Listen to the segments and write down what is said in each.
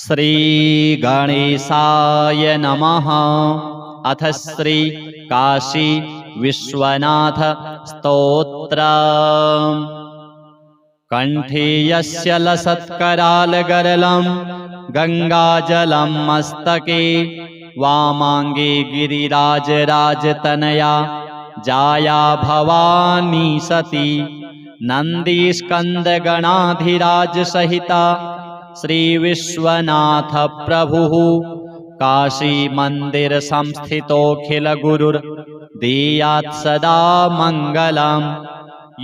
श्री गणेशाय नमः। अथ श्री काशी विश्वनाथ स्तोत्र। कंठे यस्य लसत्करालगरलं गंगाजलं मस्तके वामांगे गिरिराजराजतनया जाया भवानी सती नंदीस्कंदगणाधिराज सहिता श्री विश्वनाथ प्रभुः काशी मंदिर संस्थितोऽखिल गुरुर् देयात् सदा मंगलम्।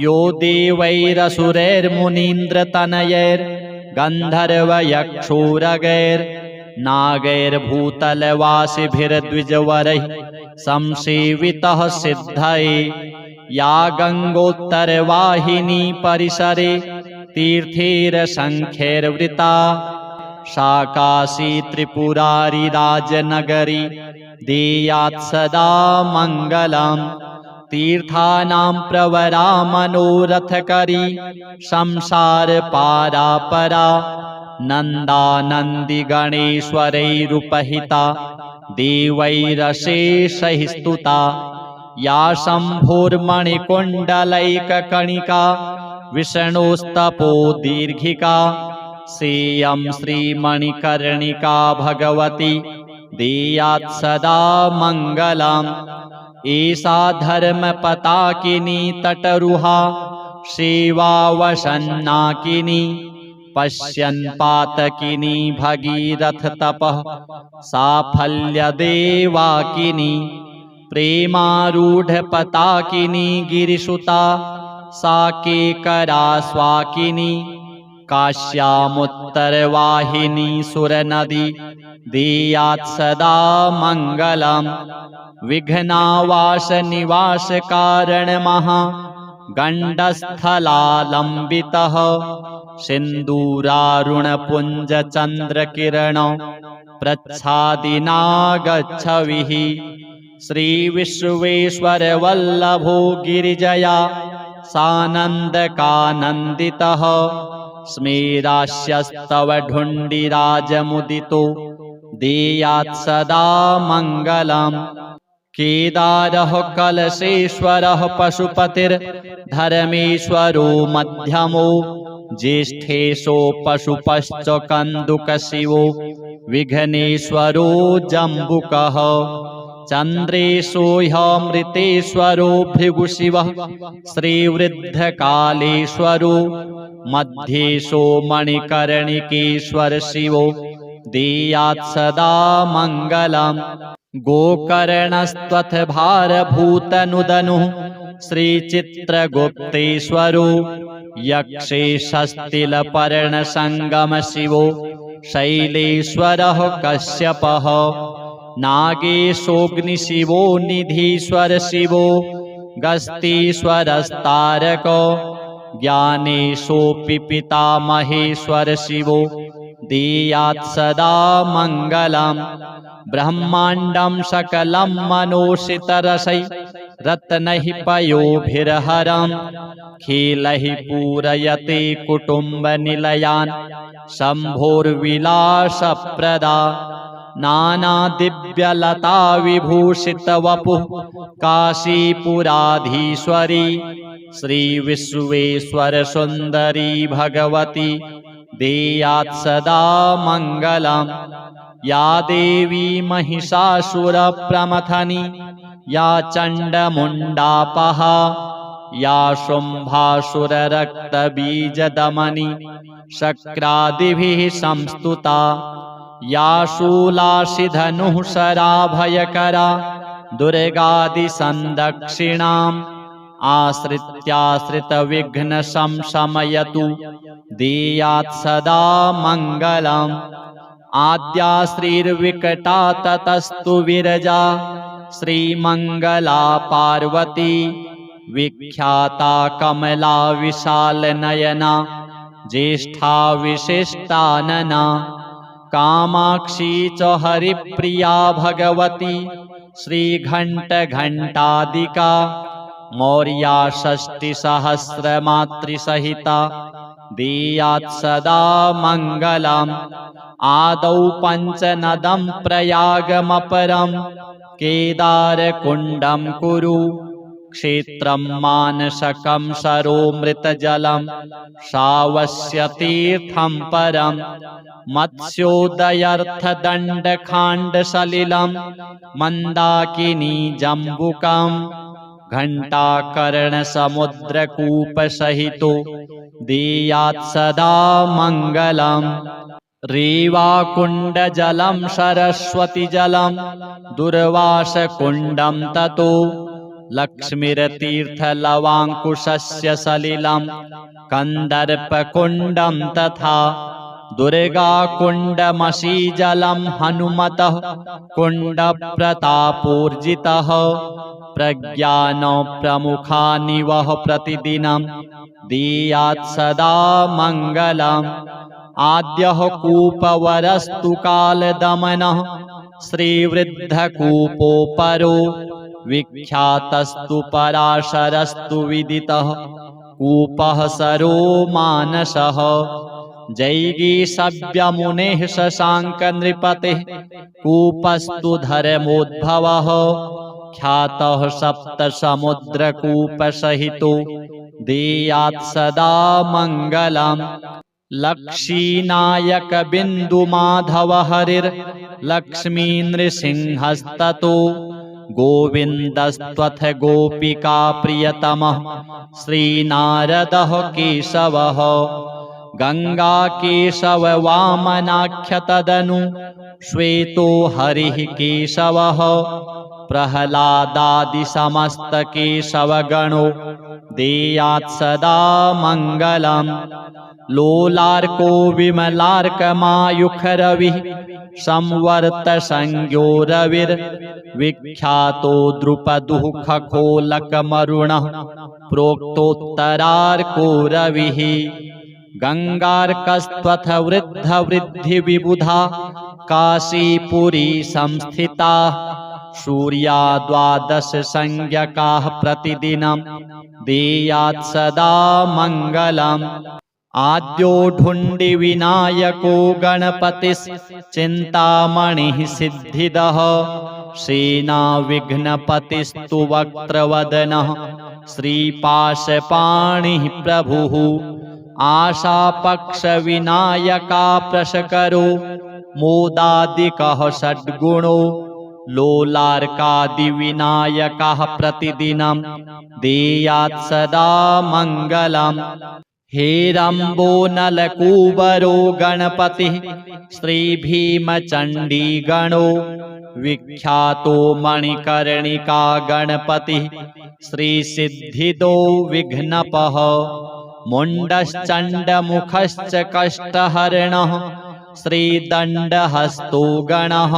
यो देवैरसुरैर्मुनीन्द्रतनयैर्गन्धर्वयक्षूरगैर्नागैर्भूतलवासिभिर्द्विजवरैः संसेवितः सिद्धये या गंगोत्तरवाहिनी परिसरे तीर्थैरसंख्यैर्वृता सा काशी त्रिपुरारी राजनगरी देयात् सदा मंगलम्। तीर्थानां प्रवरा मनोरथकरी संसार पारापरा नन्दानन्दिगणेश्वरैरुपहिता देवैरशेषैः स्तुता या शम्भोर्मणिकुण्डलैककणिका विष्णोस्तपो दीर्घिका सेयं श्रीमणिकर्णिका भगवती देयात् सदा मंगलम्। एषा धर्मपताकिनी तटरुहा सेवावसन्नाकिनी पश्यन्पातकिनी भगीरथतपः साफल्यदेवाकिनी प्रेमारूढपताकिनी गिरिसुता साकेकरा स्वाकिनी काश्यामुत्तरवाहिनी सुरनदी देयात् सदा मंगलम्। विघ्नावास निवास कारण महा गण्डस्थलालम्बितः सिन्दूरारुणपुञ्ज चन्द्रकिरण प्रच्छादिनागच्छविः श्री विश्वेश्वर वल्लभो गिरिजया सानन्दकानन्दितः स्मेरास्यस्तव ढुण्डिराजमुदितो देयात् सदा मंगलम्। केदारः कलशेश्वरः पशुपतिर्धर्मेश्वरो मध्यमो ज्येष्ठेशो पशुपश्च कन्दुकशिवो विघ्नेश्वरो जम्बुकः चन्द्रेशो ह्यमृतेश्वरो भृगुशिवः श्रीवृद्धकालेश्वरो मध्येशो मणिकर्णिकेश्वर शिवो देयात् सदा मंगलम्। गोकर्णस्त्वथ भारभूतनुदनुः श्रीचित्रगुप्तेश्वरो यक्षेशस्तिलपर्णसङ्गम शिवो शैलेश्वरः कश्यपः नागेशोऽग्निशिवो निधीश्वर शिवो गस्तीश्वरस्तारको ज्ञानेशोऽपि पितामहेश्वर शिवो देयात् सदा मंगलम्। ब्रह्माण्डं सकलं मनोषितरसै रत्नैः पयोभिर्हरम् खीलैः पूरयते कुटुम्बनिलयान् शम्भोर्विलासप्रदा नानादिव्यलता विभूषितवपुः काशीपुराधीश्वरी श्रीविश्वेश्वर सुन्दरी भगवती देयात् सदा मंगलम्। या देवी महिषासुरप्रमथनी या चण्डमुण्डापहा या शुम्भासुररक्तबीजदमनी शक्रादिभिः संस्तुता या शूलासिधनुः शराभयकरा दुर्गादिसन्दक्षिणाम् आश्रित्याश्रितविघ्नशमशमयतु देयात् सदा मंगलम्। आद्या श्रीर्विकटा ततस्तु विरजा श्रीमंगला पार्वती विख्याता कमला विशालनयना ज्येष्ठा विशिष्टानना कामाक्षी च हरिप्रिया भगवती श्रीघण्टघण्टादिका मौर्या षष्टिसहस्रमातृसहिता देयात् सदा मङ्गलम् आदौ पञ्चनदं प्रयागमपरं केदारकुण्डं कुरु क्षेत्रं मानसकं सरोमृतजलं श्रावस्यतीर्थं परं मत्स्योदयर्थदण्डखाण्डसलिलं मन्दाकिनी जम्बुकं घण्टाकर्णसमुद्रकूपसहितो देयात् सदा मङ्गलम् रेवाकुण्डजलं सरस्वतीजलं दुर्वासकुण्डं ततो लक्ष्मीर्तीर्थलवाङ्कुशस्य सलिलं कन्दर्पकुण्डं तथा दुर्गाकुण्डमशीजलं हनुमतः कुण्डप्रतापोर्जितः प्रज्ञानप्रमुखानिवः प्रतिदिनं देयात् सदा मङ्गलम् आद्यः कूपवरस्तु कालदमनः श्रीवृद्धकूपो परो विख्यातस्तु पराशरस्तु विदितः कूपः सरो मानसः जैगीषव्यमुनेः शशाङ्कनृपतेः कूपस्तु धर्मोद्भवः ख्यातः सप्तसमुद्रकूपसहितो देयात् सदा मङ्गलम् लक्ष्मीनायकबिन्दुमाधवहरिर्लक्ष्मीनृसिंहस्ततो गोविन्दस्त्वथ गोपिकाप्रियतमः श्रीनारदः केशवः गङ्गाकेशववामनाख्यतदनु श्वेतो हरिः केशवः प्रह्लादादिसमस्तकेशवगणो देयात् सदा मङ्गलम् लोलार्को विमलार्कमायुखरविः संवर्तसंज्ञो रविर्विख्यातो द्रुपदुः खखोलकमरुणः प्रोक्तोत्तरार्को रविः गङ्गार्कस्त्वथ वृद्धवृद्धिविबुधा काशीपुरी संस्थिता सूर्या द्वादश संज्ञकाः प्रतिदिनं देयात् सदा मङ्गलम् आद्यो ढुण्डिविनायको गणपतिश्चिन्तामणिः सिद्धिदः सेनाविघ्नपतिस्तु वक्त्रवदनः श्रीपाशपाणिः प्रभुः आशापक्षविनायकाप्रशकरो मोदादिकः षड्गुणो लोलार्कादिविनायकः प्रतिदिनं देयात् सदा मङ्गलम् हेरम्बोनलकूबरो गणपतिः श्रीभीमचण्डीगणो विख्यातो मणिकर्णिका गणपतिः श्रीसिद्धिदो विघ्नपः मुण्डश्चण्डमुखश्च कष्टहरणः श्रीदण्डहस्तो गणः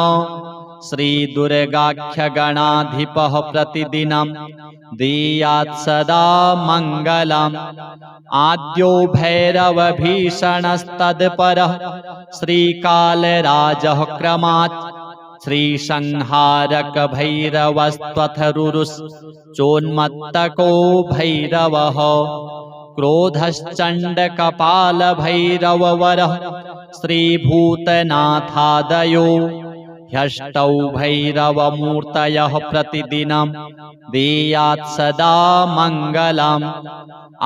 श्रीदुर्गाख्यगणाधिपः प्रतिदिनं देयात् सदा मङ्गलम् आद्यो भैरवभीषणस्तत्परः श्रीकालराजः क्रमात् श्रीसंहारकभैरवस्त्वथरुरुश्चोन्मत्तको भैरवः क्रोधश्चण्डकपालभैरववरः श्रीभूतनाथादयो ह्यष्टौ भैरवमूर्तयः प्रतिदिनं देयात् सदा मङ्गलम्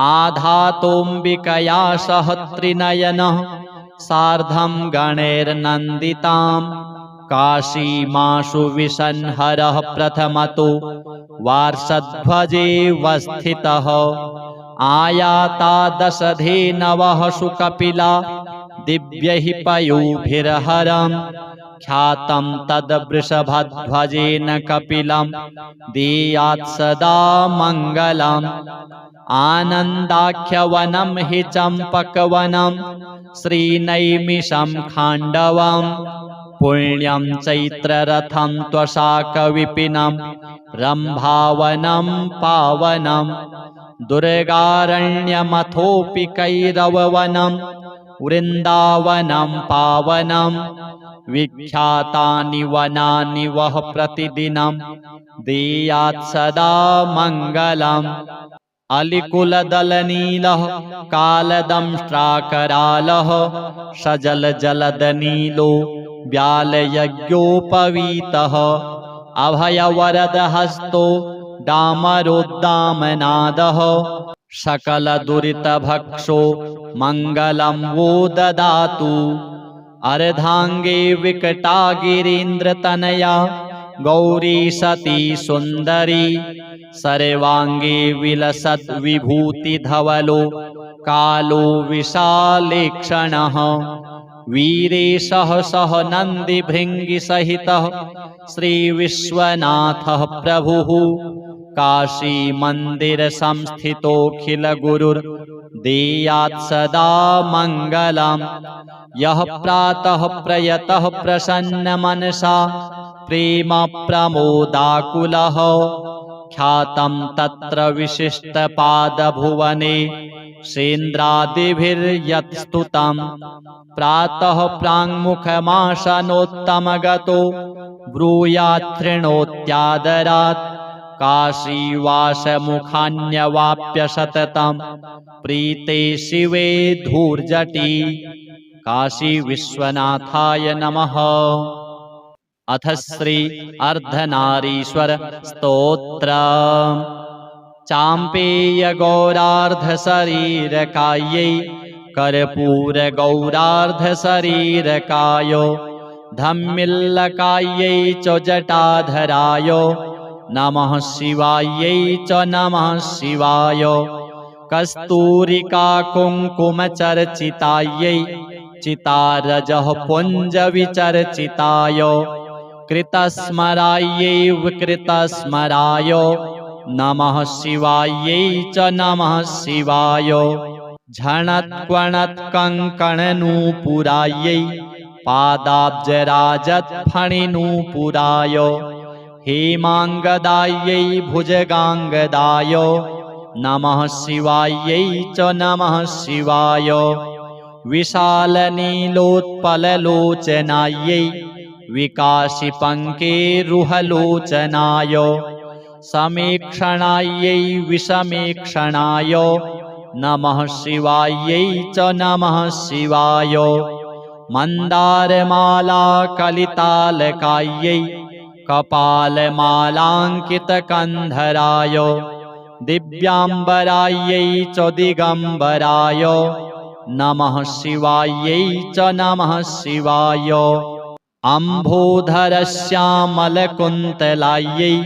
आधातोऽम्बिकया सह त्रिनयनः सार्धं गणैर्नन्दिताम् काशीमाशु विसंहरः प्रथमतो वार्षध्वजे वस्थितः आयाता दशधेनवः सुकपिला दिव्यैः पयोभिर्हरम् ख्यातं तद्वृषभध्वजेन कपिलं देयात् सदा मङ्गलम् आनन्दाख्यवनं हि चम्पकवनं श्रीनैमिषं खाण्डवम् पुण्यं चैत्ररथं त्वशाकविपिनं रम्भावनं पावनं दुर्गारण्यमथोऽपि कैरववनं वृन्दावनं पावनं विख्यातानि वनानि वः प्रतिदिनं देयात् सदा मङ्गलम् अलिकुलदलनीलः कालदंष्ट्राकरालः सजलजलदनीलो व्यालयज्ञोपवीतः अभयवरदहस्तो डामरोद्दामनादः सकलदुरितभक्षो मङ्गलं वो ददातु। अर्धाङ्गे विकटागिरीन्द्रतनया गौरी सती सुन्दरी सर्वाङ्गे विलसद्विभूतिधवलो कालो विशालेक्षणः वीरेशः सह नन्दिभृङ्गिसहितः श्रीविश्वनाथः प्रभुः काशीमन्दिरसंस्थितोऽखिलगुरुर्देयात् सदा मङ्गलम्। यः प्रातः प्रयतः प्रसन्नमनसा प्रेमप्रमोदाकुलः ख्यातं तत्र विशिष्टपादभुवने सेन्द्रादिभिर्यत्स्तुतं प्रातः प्राङ्मुखमासनोत्तमगतो ब्रूयाच्छृणोत्यादरात् काशीवासमुखान्यवाप्य सततं प्रीते शिवे धूर्जटी। काशी विश्वनाथाय नमः। अथ श्री अर्धनारीश्वर स्तोत्र। चाम्पेय गौरार्ध शरीरकायै कर्पूर गौरार्ध शरीरकाय धम्मिल्लकायै च जटाधराय नमः शिवायै च नमः शिवाय। कस्तूरिका कुङ्कुमचर्चितायै चितारजः पुञ्जविचर्चिताय कृतस्मरायै विकृतस्मराय नमः शिवायै च नमः शिवाय। झणत्क्वणत्कङ्कणनूपुरायै पादाब्जराजत्फणिनूपुराय हेमाङ्गदायै भुजगाङ्गदाय नमः शिवायै च नमः शिवाय। विशालनीलोत्पललोचनायै विकासिपङ्केरुहलोचनाय समीक्षणायै विषमीक्षणाय नमः शिवायै च नमः शिवाय। मन्दारमाला कलितालकायै कपालमालाङ्कितकन्धराय दिव्याम्बरायै च दिगम्बराय नमः शिवायै च नमः शिवाय। अम्भोधरश्यामलकुन्तलायै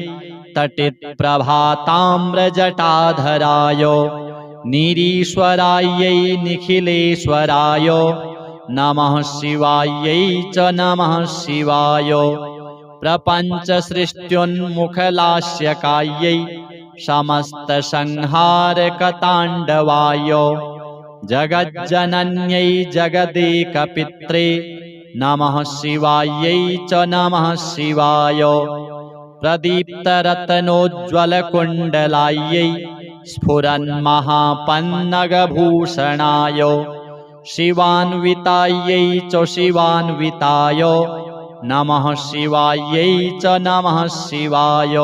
तटिप्रभाताम्रजटाधराय निरीश्वरायै निखिलेश्वराय नमः शिवायै च नमः शिवाय। प्रपञ्चसृष्ट्युन्मुखलास्यकायै समस्तसंहारकताण्डवाय जगज्जनन्यै जगदेकपित्रे नमः शिवायै च नमः शिवाय। प्रदीप्तरत्नोज्ज्वलकुण्डलायै स्फुरन्महापन्नगभूषणाय शिवान्वितायै च शिवान्विताय नमः शिवायै च नमः शिवाय।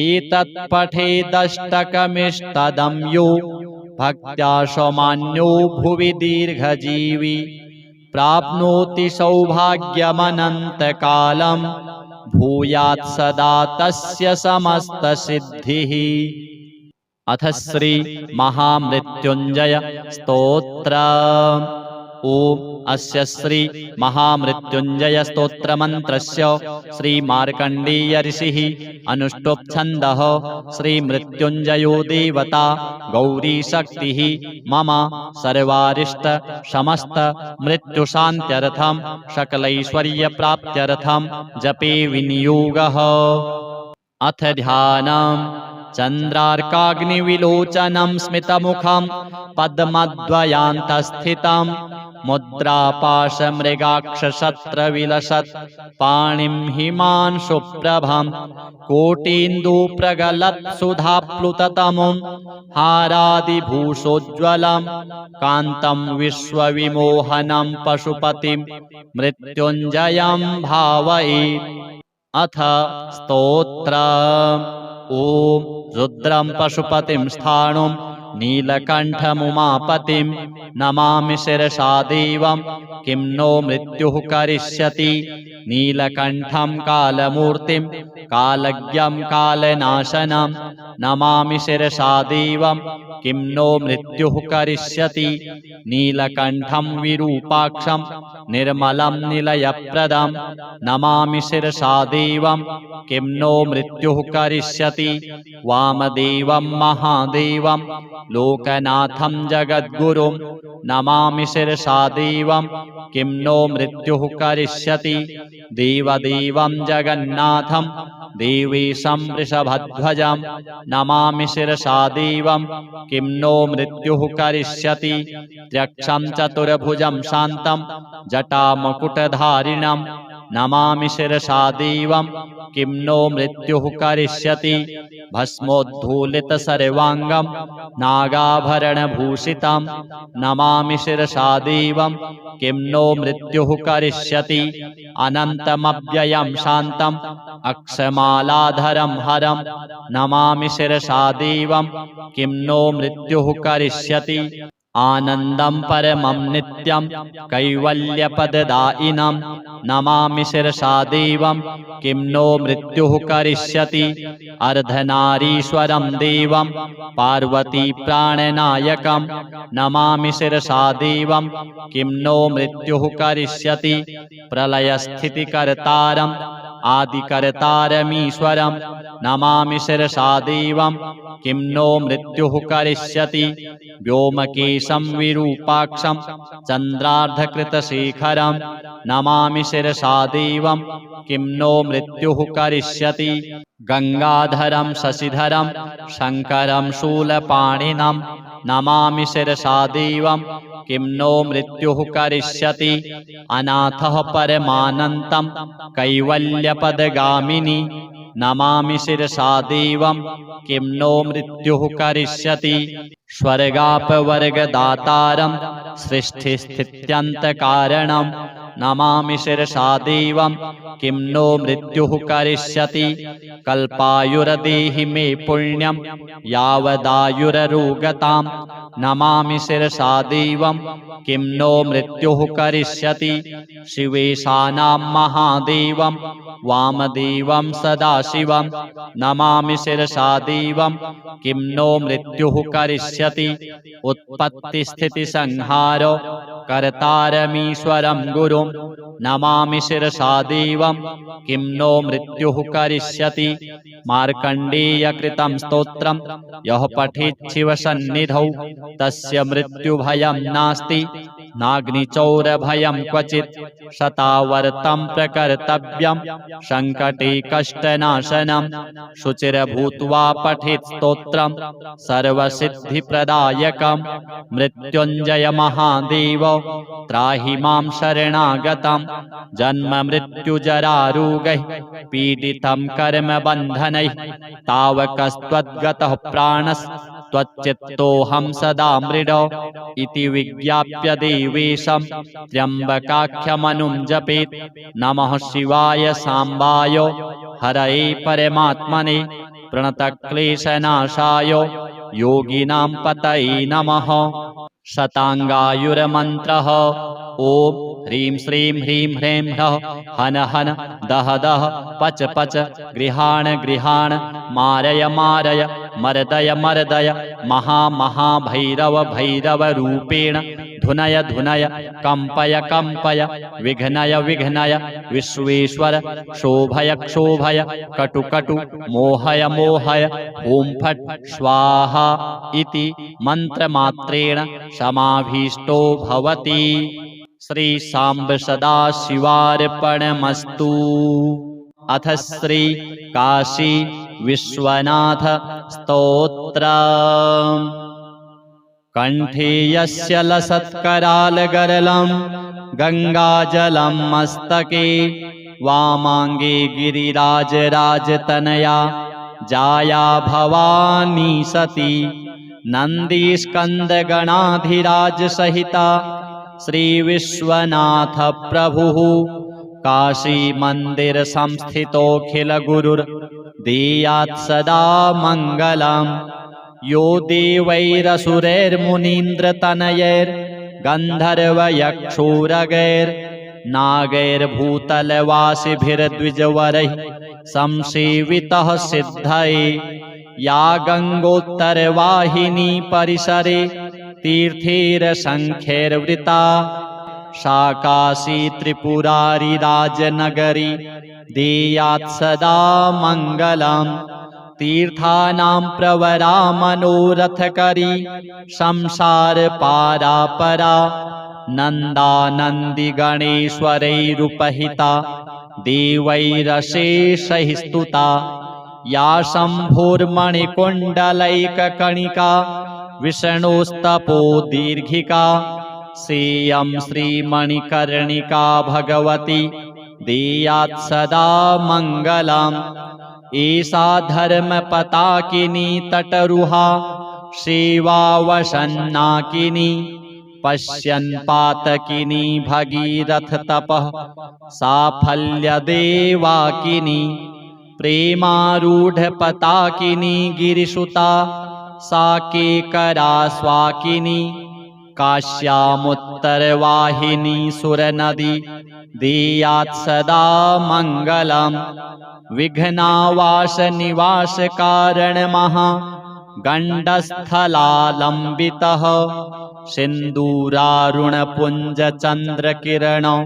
एतत्पठेदष्टकमिष्टदं यो भक्त्या समान्यो भुवि दीर्घजीवी प्राप्नोति सौभाग्यमनन्तकालं भूयात् सदा तस्य समस्तसिद्धिः। अथ श्री महामृत्युञ्जय स्तोत्र। ओम अस्य श्री महामृत्युञ्जय स्तोत्रमन्त्रस्य श्री मार्कण्डेय ऋषिः अनुष्टुप् छन्दः श्री मृत्युञ्जयो देवता गौरी शक्तिः मम सर्वारिष्ट समस्त मृत्युशान्त्यर्थं सकलैश्वर्यप्राप्त्यर्थं जपे विनियोगः। अथ ध्यानम्। चन्द्रार्काग्निविलोचनं स्मितमुखं पद्मद्वयान्तस्थितं मुद्रापाशमृगाक्षशस्त्रविलसत् पाणिं हिमांशुप्रभं कोटीन्दुप्रगलत्सुधाप्लुततमुं हारादिभूषोज्ज्वलं कान्तं विश्वविमोहनं पशुपतिं मृत्युञ्जयं भावये। अथ स्तोत्र। ओम रुद्रं पशुपतिं स्थाणुं नीलकण्ठमुमापतिं नमामि शिरसा देवं किं नो मृत्युः करिष्यति। नीलकण्ठं कालमूर्तिं कालज्ञं कालनाशनं नमामि शिरसा देवं किं नो मृत्युः करिष्यति। नीलकण्ठं विरूपाक्षं निर्मलं निलयप्रदं नमामि शिरसा देवं किं नो मृत्युः करिष्यति। वामदेवं महादेवं लोकनाथं जगद्गुरुं नमामि शिरसा देवं किं नो मृत्युः करिष्यति। देवदेवं जगन्नाथं देवेशं वृषभध्वजं नमामि शिरसा देवं किं नो मृत्युः करिष्यति। त्र्यक्षं चतुर्भुजं शान्तं जटामकुटधारिणं नमामि शिरसा देवं किं नो मृत्युः करिष्यति। भस्मोद्धूलितसर्वाङ्गं नागाभरणभूषितं नमामि शिरसा देवं किं नो मृत्युः करिष्यति। अनन्तमव्ययं शान्तम् अक्षमालाधरं हरं नमामि शिरसा देवं किं नो मृत्युः करिष्यति। आनन्दं परमं नित्यं कैवल्यपददायिनं नमामि शिरसा देवं किं नो मृत्युः करिष्यति। अर्धनारीश्वरं देवं पार्वतीप्राणनायकं नमामि शिरसा देवं किं नो मृत्युः करिष्यति। प्रलयस्थितिकर्तारम् आदिकर्तारमीश्वरं नमामि शिरसा देवं किं नो मृत्युः करिष्यति। व्योमकेशं विरूपाक्षं चन्द्रार्धकृतशेखरं नमामि शिरसा देवं किं नो मृत्युः करिष्यति। गंगाधरं शशिधरं शङ्करं शूलपाणिनं नमामि शिरसा देवं किं नो मृत्युः करिष्यति। अनाथः परमानन्तं कैवल्यपदगामिनी नमामि शिरसा देवं किं नो मृत्युः करिष्यति। स्वर्गापवर्गदातारं सृष्टिस्थित्यन्तकारणं नमामि शिरसा देवं किं नो मृत्युः करिष्यति। कल्पायुर्देहि मे पुण्यं यावदायुररुगतां नमामि शिरसा देवं किं नो मृत्युः करिष्यति। शिवेशानां महादेवं वामदेवं सदाशिवं नमामि शिरसा देवं किं नो मृत्युः करिष्यति। उत्पत्तिस्थितिसंहारो कर्तारमीश्वरं गुरुं नमामि शिरसा देवं किं नो मृत्युः करिष्यति। मार्कण्डेयकृतं स्तोत्रं यः पठेत् शिवसन्निधौ तस्य मृत्युभयं नास्ति नाग्निचौरभयं क्वचित्। शतावर्तं प्रकर्तव्यं सङ्कटे कष्टनाशनं शुचिर्भूत्वा पठेत् स्तोत्रं सर्वसिद्धिप्रदायकं। मृत्युञ्जय महादेव त्राहि मां शरणागतं जन्म मृत्युजरारोगैः पीडितं कर्मबन्धनैः तावकस्त्वद्गतः प्राणस्त्वच्चित्तोऽहं सदा मृडो इति विज्ञाप्य देवेशं त्र्यम्बकाख्यमनुं जपेत्। नमः शिवाय साम्बाय हरये परमात्मने प्रणतक्लेशनाशाय योगिनां पतये नमः। शताङ्गायुर्मन्त्रः ॐ ह्रीं श्रीं ह्रीं ह्रीं ह्रः हन हन दह दह पच पच गृहाण गृहाण मारय मारय मर्दय मर्दय महा महाभैरव भैरव रूपेण धुनय धुनय कंपय कंपय विघ्नय विघ्नय विश्वेश्वर शोभय क्षोभय कटु कटु मोहय मोहय ॐ फट् स्वाहा इति मंत्रमात्रेण समाभीष्टो भवति। श्री सांब सदाशिवार्पणमस्तु। अथ श्री काशी विश्वनाथ स्तोत्रम्। कंठे यस्य लसत्करालगरलं गंगाजलं मस्तके वामांगे गिरिराजराजतनया जाया भवानी सती नन्दीस्कन्दगणाधिराज सहिता श्री विश्वनाथ प्रभुः काशी मंदिर संस्थितोऽखिल गुरुर् देयात् सदा मंगलम्। यो देवैरसुरैर्मुनीन्द्रतनयैर्गन्धर्वयक्षोरगैर्नागैर्भूतलवासिभिर्द्विजवरैः संसेवितः सिद्धये। या गङ्गोत्तरवाहिनी परिसरे तीर्थैरसङ्ख्यैर्वृता सा काशी त्रिपुरारिराजनगरी देयात् सदा मङ्गलम्। तीर्थानां प्रवरा मनोरथकरी संसारपारापरा नन्दानन्दिगणेश्वरैरुपहिता देवैरशेषैः स्तुता। या शम्भोर्मणिकुण्डलैककणिका विष्णोस्तपोदीर्घिका सेयं श्रीमणिकर्णिका भगवती देयात् सदा मङ्गलम्। एषा धर्मपताकिनी तटरुहा सेवावसन्नाकिनी पश्यन् पातकिनी भगीरथतपः साफल्यदेवाकिनी। प्रेमारूढपताकिनी गिरिसुता सा केकरा स्वाकिनी। काश्यामुत्तरवाहिनी सुरनदी देयात् सदा मङ्गलम्। विघ्नावासनिवासकारणमहा गण्डस्थलालम्बितः सिन्दूरारुणपुञ्जचन्द्रकिरणौ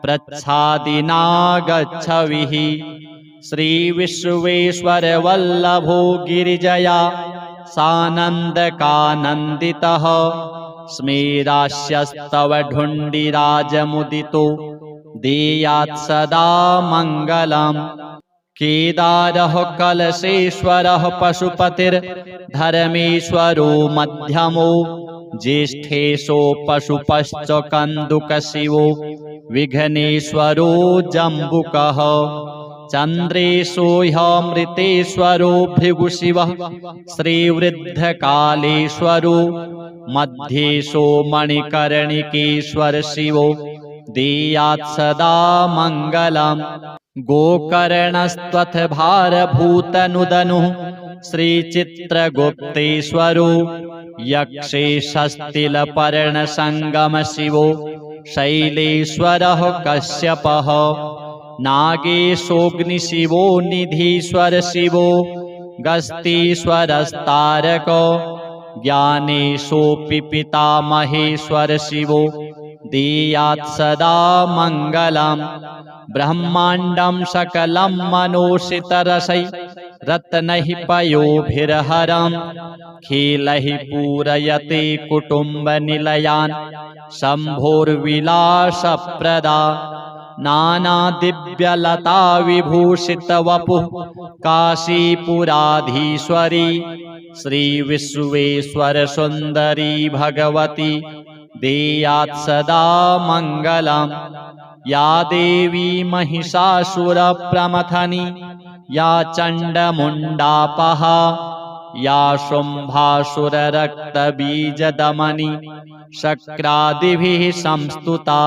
प्रच्छादिनागच्छविः। श्रीविश्वेश्वरवल्लभो गिरिजया सानन्दकानन्दितः स्मेरास्यस्तव ढुण्डिराजमुदितो देयात् सदा मङ्गलम्। केदारः कलशेश्वरः पशुपतिर्धर्मेश्वरो मध्यमो ज्येष्ठेशो पशुपश्च कन्दुकशिवो विघ्नेश्वरो जम्बुकः। चन्द्रेशो ह्यमृतेश्वरो भृगुशिवः श्रीवृद्धकालेश्वरो मध्येशो मणिकर्णिकेश्वर शिवो देयात् सदा मङ्गलम्। गोकर्णस्त्वथ भारभूतनुदनुः श्रीचित्रगुप्तेश्वरो यक्षेशस्तिलपर्णसङ्गमशिवो शैलेश्वरः कश्यपः। नागेशोऽग्निशिवो निधीश्वर शिवो गस्तीश्वरस्तारको ज्ञानेशोऽपि पितामहेश्वर शिवो देयात् सदा मङ्गलम्। ब्रह्माण्डं सकलं मनोषितरसै रत्नैः पयोभिर्हरम् खिलैः पूरयते कुटुम्बनिलयान् शम्भोर्विलासप्रदा। नानादिव्यलता विभूषितवपुः काशीपुराधीश्वरी श्रीविश्वेश्वरसुन्दरी भगवती देयात् सदा मङ्गलम्। या देवी महिषासुरप्रमथनी या चण्डमुण्डापहा या शुम्भासुररक्तबीजदमनी शक्रादिभिः संस्तुता।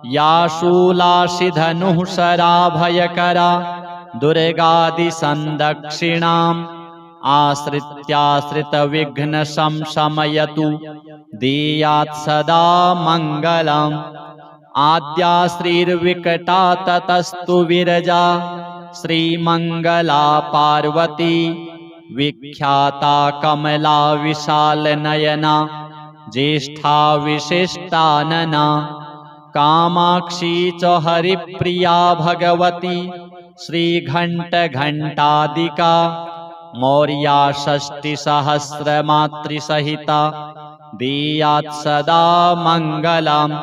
या शूलासिधनुः शराभयकरा दुर्गादिसन्दक्षिणाम् आश्रित्याश्रितविघ्नशमशमयतु देयात् सदा मङ्गलम्। आद्या श्रीर्विकटा ततस्तु विरजा श्रीमङ्गला पार्वती विख्याता कमला विशालनयना ज्येष्ठा विशिष्टानना। कामाक्षी च हरिप्रिया भगवती श्रीघण्टघण्टादिका मौर्या षष्टिसहस्रमातृसहिता देयात् सदा मङ्गलम्।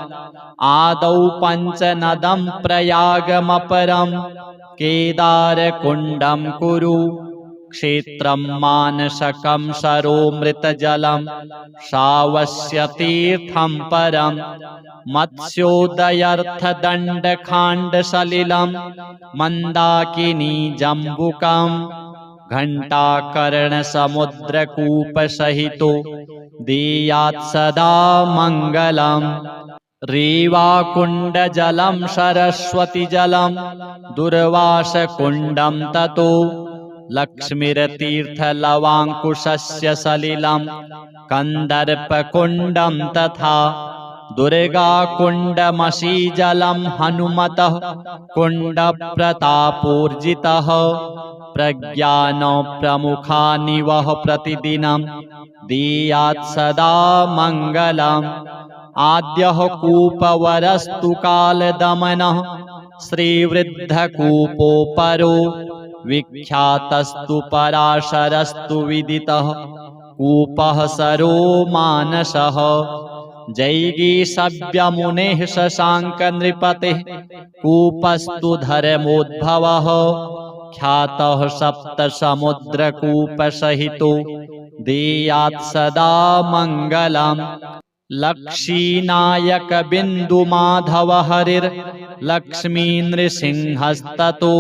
आदौ पञ्चनदं प्रयागमपरं केदारकुण्डं कुरु क्षेत्रं मानसकं सरोमृतजलं श्रावस्यतीर्थं परं मत्स्योदयर्थदण्डखाण्डसलिलं मन्दाकिनी जम्बुकं घण्टाकर्णसमुद्रकूपसहितो देयात् सदा मङ्गलम्। रीवाकुण्डजलं सरस्वतीजलं दुर्वासकुण्डं ततो लक्ष्मीर्तीर्थलवाङ्कुशस्य सलिलं कन्दर्पकुण्डं तथा दुर्गाकुण्डमशीजलं हनुमतः कुण्डप्रतापोर्जितः प्रज्ञानप्रमुखानिवः प्रतिदिनं दीयात् सदा मङ्गलम्। आद्यः कूपवरस्तु कालदमनः श्रीवृद्धकूपोपरो विख्यातस्तु पराशरस्तु विदितः कूपः सरो मानसः। जैगीषव्यमुनेः शशाङ्कनृपतेः कूपस्तु धर्मोद्भवः ख्यातः सप्तसमुद्रकूपसहितो देयात् सदा मङ्गलम्। लक्षीनायकबिन्दुमाधव हरिर्लक्ष्मीनृसिंहस्ततो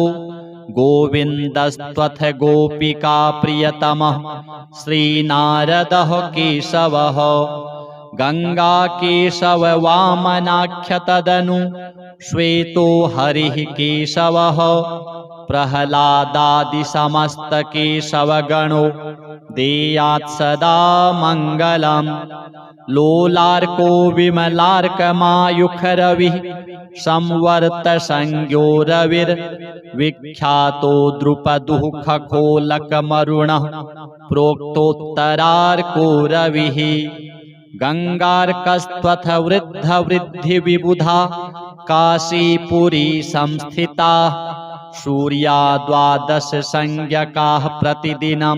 गोविन्दस्त्वथ गोपिका प्रियतमः श्रीनारदः केशवः गङ्गाकेशव वामनाख्यतदनु श्वेतो हरिः केशवः प्रह्लादादिसमस्तकेशवगणो देयात् सदा मङ्गलम्। लोलार्को विमलार्कमायुखरविः संवर्तसंज्ञो रविर्विख्यातो द्रुपदुः खगोलकमरुणः प्रोक्तोत्तरार्को रविः गङ्गार्कस्त्वथ वृद्धवृद्धिविबुधा काशीपुरी संस्थिता सूर्या द्वादश संज्ञकाः प्रतिदिनं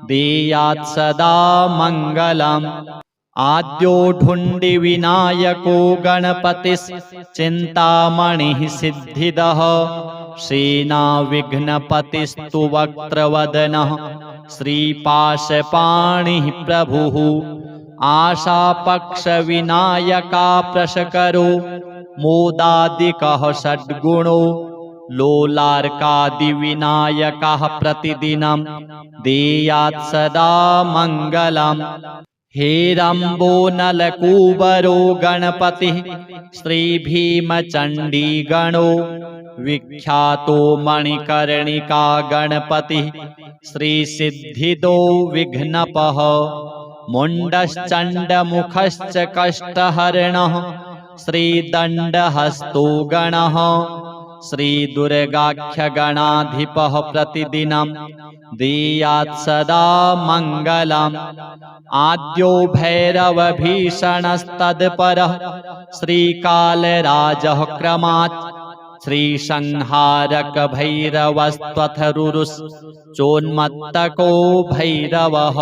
देयात् सदा मङ्गलम्। आद्यो ढुण्डिविनायको गणपतिश्चिन्तामणिः सिद्धिदः सेनाविघ्नपतिस्तु वक्त्रवदनः श्रीपाशपाणिः प्रभुः आशापक्षविनायका प्रशकरो मोदादिकः षड्गुणो लोलार्कादिविनायकः प्रतिदिनं देयात् सदा मङ्गलम्। हेरम्बोनलकूबरो गणपतिः श्रीभीमचण्डीगणो विख्यातो मणिकर्णिका गणपतिः श्रीसिद्धिदो विघ्नपः मुण्डश्चण्डमुखश्च कष्टहरणः श्रीदण्डहस्तो गणः श्रीदुर्गाख्यगणाधिपः प्रतिदिनं देयात् सदा मङ्गलम्। आद्यो भैरवभीषणस्तत्परः श्रीकालराजः क्रमात् श्रीसंहारकभैरवस्त्वथरुरुश्चोन्मत्तको भैरवः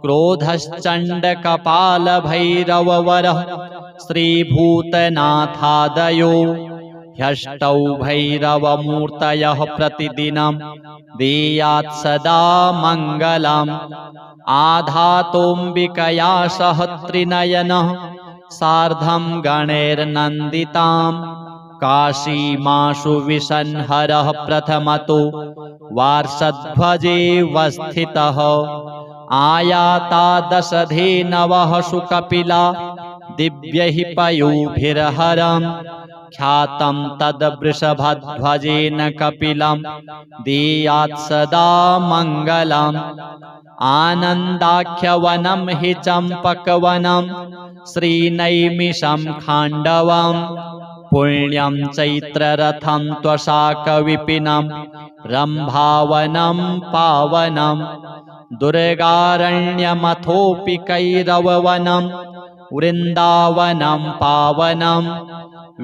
क्रोधश्चण्डकपालभैरववरः श्रीभूतनाथादयो ह्यष्टौ भैरवमूर्तयः प्रतिदिनं देयात् सदा मङ्गलम्। आधातोऽम्बिकया सह त्रिनयनः सार्धं गणैर्नन्दितां काशीमाशु विसंहरः प्रथमतो वार्षध्वजे वस्थितः आयाता दशधेनवः सुकपिला दिव्यैः पयोभिर्हरम् ख्यातं तद्वृषभध्वजेन कपिलं देयात् सदा मङ्गलम्। आनन्दाख्यवनं हि चम्पकवनं श्रीनैमिषं खाण्डवं पुण्यं चैत्ररथं त्वशाकविपिनं रम्भावनं पावनं दुर्गारण्यमथोऽपि कैरववनं वृन्दावनं पावनं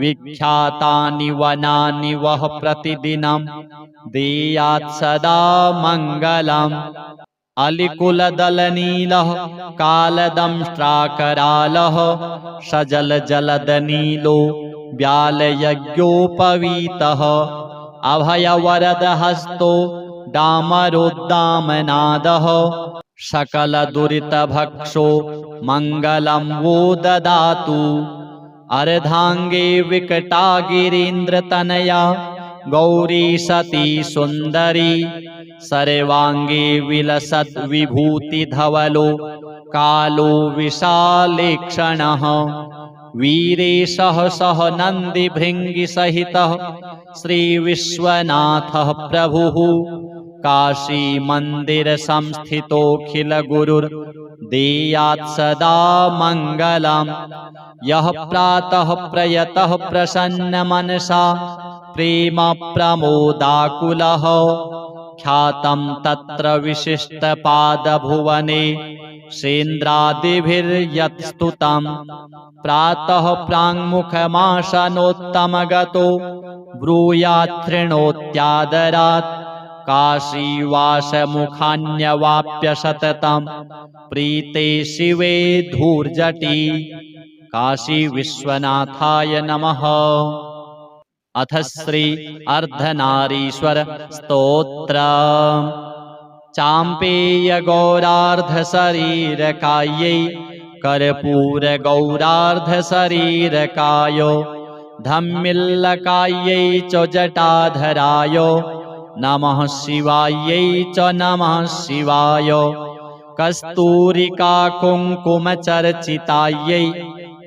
विख्यातानि वनानि वः प्रतिदिनं देयात् सदा मङ्गलम्। अलिकुलदलनीलः कालदंष्ट्राकरालः सजलजलदनीलो व्यालयज्ञोपवीतः अभयवरदहस्तो डामरोद्दामनादः सकलदुरितभक्षो मङ्गलं वो ददातु। अर्धाङ्गे विकटा गिरीन्द्रतनया गौरी सती सुन्दरी सर्वाङ्गे विलसद्विभूतिधवलो कालो विशालेक्षणः वीरेशः सह नन्दिभृङ्गिसहितः श्रीविश्वनाथः प्रभुः काशीमन्दिरसंस्थितोऽखिलगुरुर्देयात् सदा मङ्गलम्। यः प्रातः प्रयतः प्रसन्नमनसा प्रेम प्रमोदाकुलः ख्यातं तत्र विशिष्टपादभुवने सेन्द्रादिभिर्यत्स्तुतम्। प्रातः प्राङ्मुखमासनोत्तमगतो ब्रूयात् तृणोत्यादरात् काशीवासमुखान्यवाप्य सततं प्रीते शिवे धूर्जटी। काशी विश्वनाथाय नमः। अथ श्री अर्धनारीश्वर स्तोत्र। चाम्पेय गौरार्धशरीरकायै कर्पूर गौरार्धशरीरकाय धम्मिल्लकायै च जटाधराय नमः शिवायै च नमः शिवाय। कस्तूरिका कुङ्कुमचर्चितायै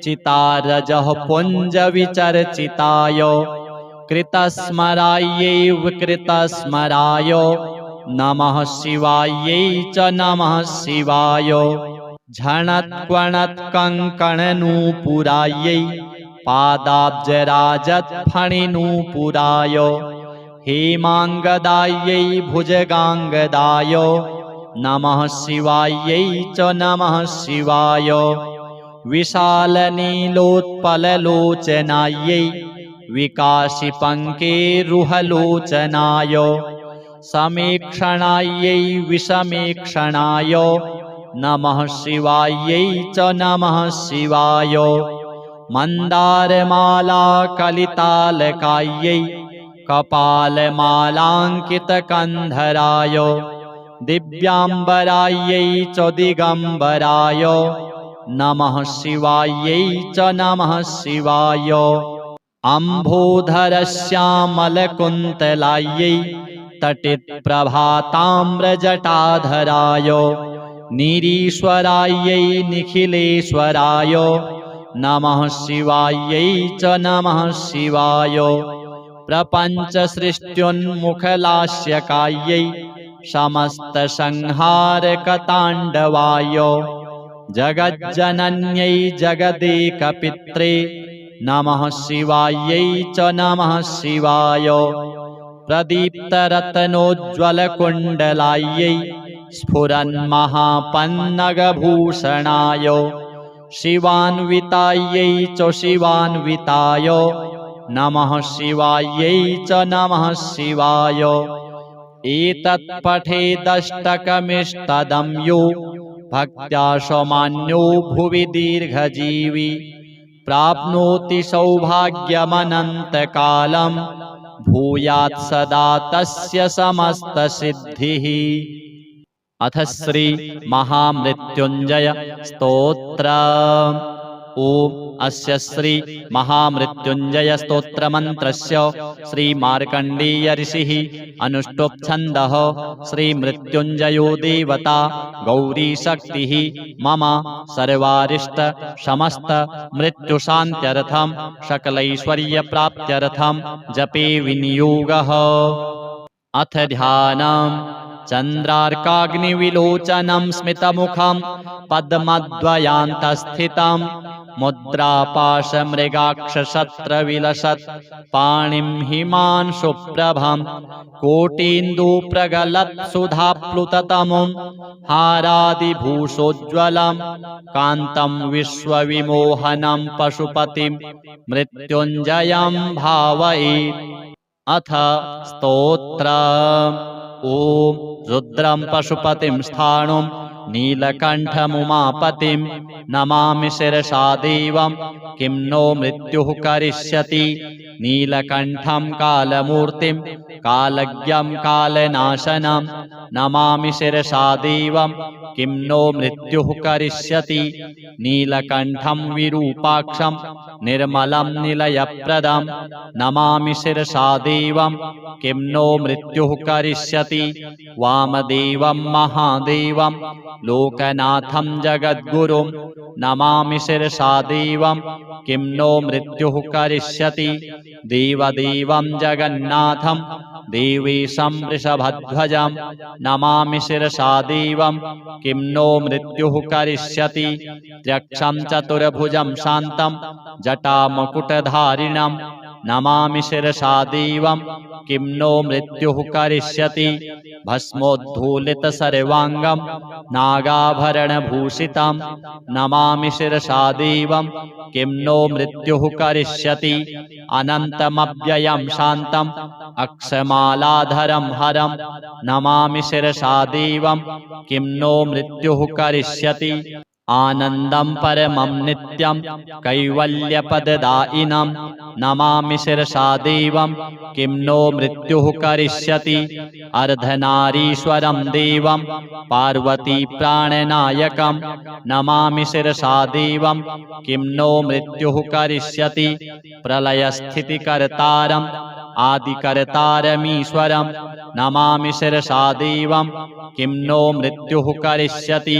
चितारजः पुञ्जविचर्चिताय कृतस्मरायै विकृतस्मराय नमः शिवायै च नमः शिवाय। झणत्क्वणत्कङ्कणनूपुरायै पादाब्जराजत्फणिनूपुराय हेमाङ्गदायै भुजगाङ्गदाय नमः शिवायै च नमः शिवाय। विशालनीलोत्पललोचनायै विकासिपङ्केरुहलोचनाय समेक्षणायै विषमेक्षणाय नमः शिवायै च नमः शिवाय। मन्दारमालाकलितालकायै कपालमालाङ्कितकन्धराय दिव्याम्बरायै च दिगम्बराय नमः शिवायै च नमः शिवाय। अम्भोधरश्यामलकुन्तलायै तटितप्रभाताम्रजटाधराय निरीश्वरायै निखिलेश्वराय नमः शिवायै च नमः शिवाय। प्रपञ्चसृष्ट्युन्मुखलास्यकायै समस्तसंहारकताण्डवाय जगज्जनन्यै जगदेकपित्रे नमः शिवायै च नमः शिवाय। प्रदीप्तरत्नोज्ज्वलकुण्डलायै स्फुरन्महापन्नगभूषणाय शिवान्वितायै च शिवान्विताय नमः शिवायै च नमः शिवाय। एतत्पठेदष्टकमिष्टदं यो भक्त्या समान्यो भुवि दीर्घजीवी प्राप्नोति सौभाग्यमनन्तकालं भूयात् सदा तस्य समस्तसिद्धिः। अथ श्री महामृत्युञ्जय स्तोत्र। ओम अस्य श्री महामृत्युञ्जय स्तोत्रमन्त्रस्य श्री मार्कण्डेय ऋषिः अनुष्टुप् छन्दः श्री मृत्युञ्जयो देवता गौरी शक्तिः मम सर्वारिष्ट समस्त मृत्युशान्त्यर्थं सकलैश्वर्यप्राप्त्यर्थं जपे विनियोगः। अथ ध्यानम्। चन्द्रार्काग्निविलोचनं स्मितमुखं पद्मद्वयान्तस्थितं मुद्रापाशमृगाक्षशस्त्रविलसत् पाणिं हिमांशुप्रभं कोटीन्दुप्रगलत्सुधाप्लुततमुं हारादिभूषोज्ज्वलं कान्तं विश्वविमोहनं पशुपतिं मृत्युञ्जयं भावये। अथ स्तोत्र। ओम रुद्रं पशुपतिं स्थाणुं नीलकण्ठमुमापतिं नमामि शिरसा देवं किं नो मृत्युः करिष्यति। नीलकण्ठं कालमूर्तिं कालज्ञं कालनाशनं नमामि शिरसा देवं किं नो मृत्युः करिष्यति नीलकण्ठं विरूपाक्षं निर्मलं निलयप्रदं नमामि शिरसा देवं किं नो मृत्युः करिष्यति वामदेवं महादेवं लोकनाथं जगद्गुरुं नमामि शिरसा देवं किं नो मृत्युः करिष्यति देवदेवं जगन्नाथं देवेशं वृषभध्वजं नमामि शिरसा देवं किं नो मृत्युः करिष्यति त्र्यक्षं चतुर्भुजं शान्तं जटामुकुटधारिणं नमामि शिरसा देवं किं नो मृत्युः करिष्यति भस्मोद्धूलितसर्वाङ्गं नागाभरणभूषितं नमामि शिरसा देवं किं नो मृत्युः करिष्यति अनन्तमव्ययं शान्तम् अक्षमालाधरं हरं नमामि शिरसा देवं किं नो मृत्युः करिष्यति आनन्दं परमं नित्यं कैवल्यपददायिनं नमामि शिरसा देवं किं नो मृत्युः करिष्यति अर्धनारीश्वरं देवं पार्वतीप्राणनायकं नमामि शिरसा देवं किं नो मृत्युः करिष्यति प्रलयस्थितिकर्तारम् आदिकर्तारमीश्वरं नमामि शिरसा देवं किं नो मृत्युः करिष्यति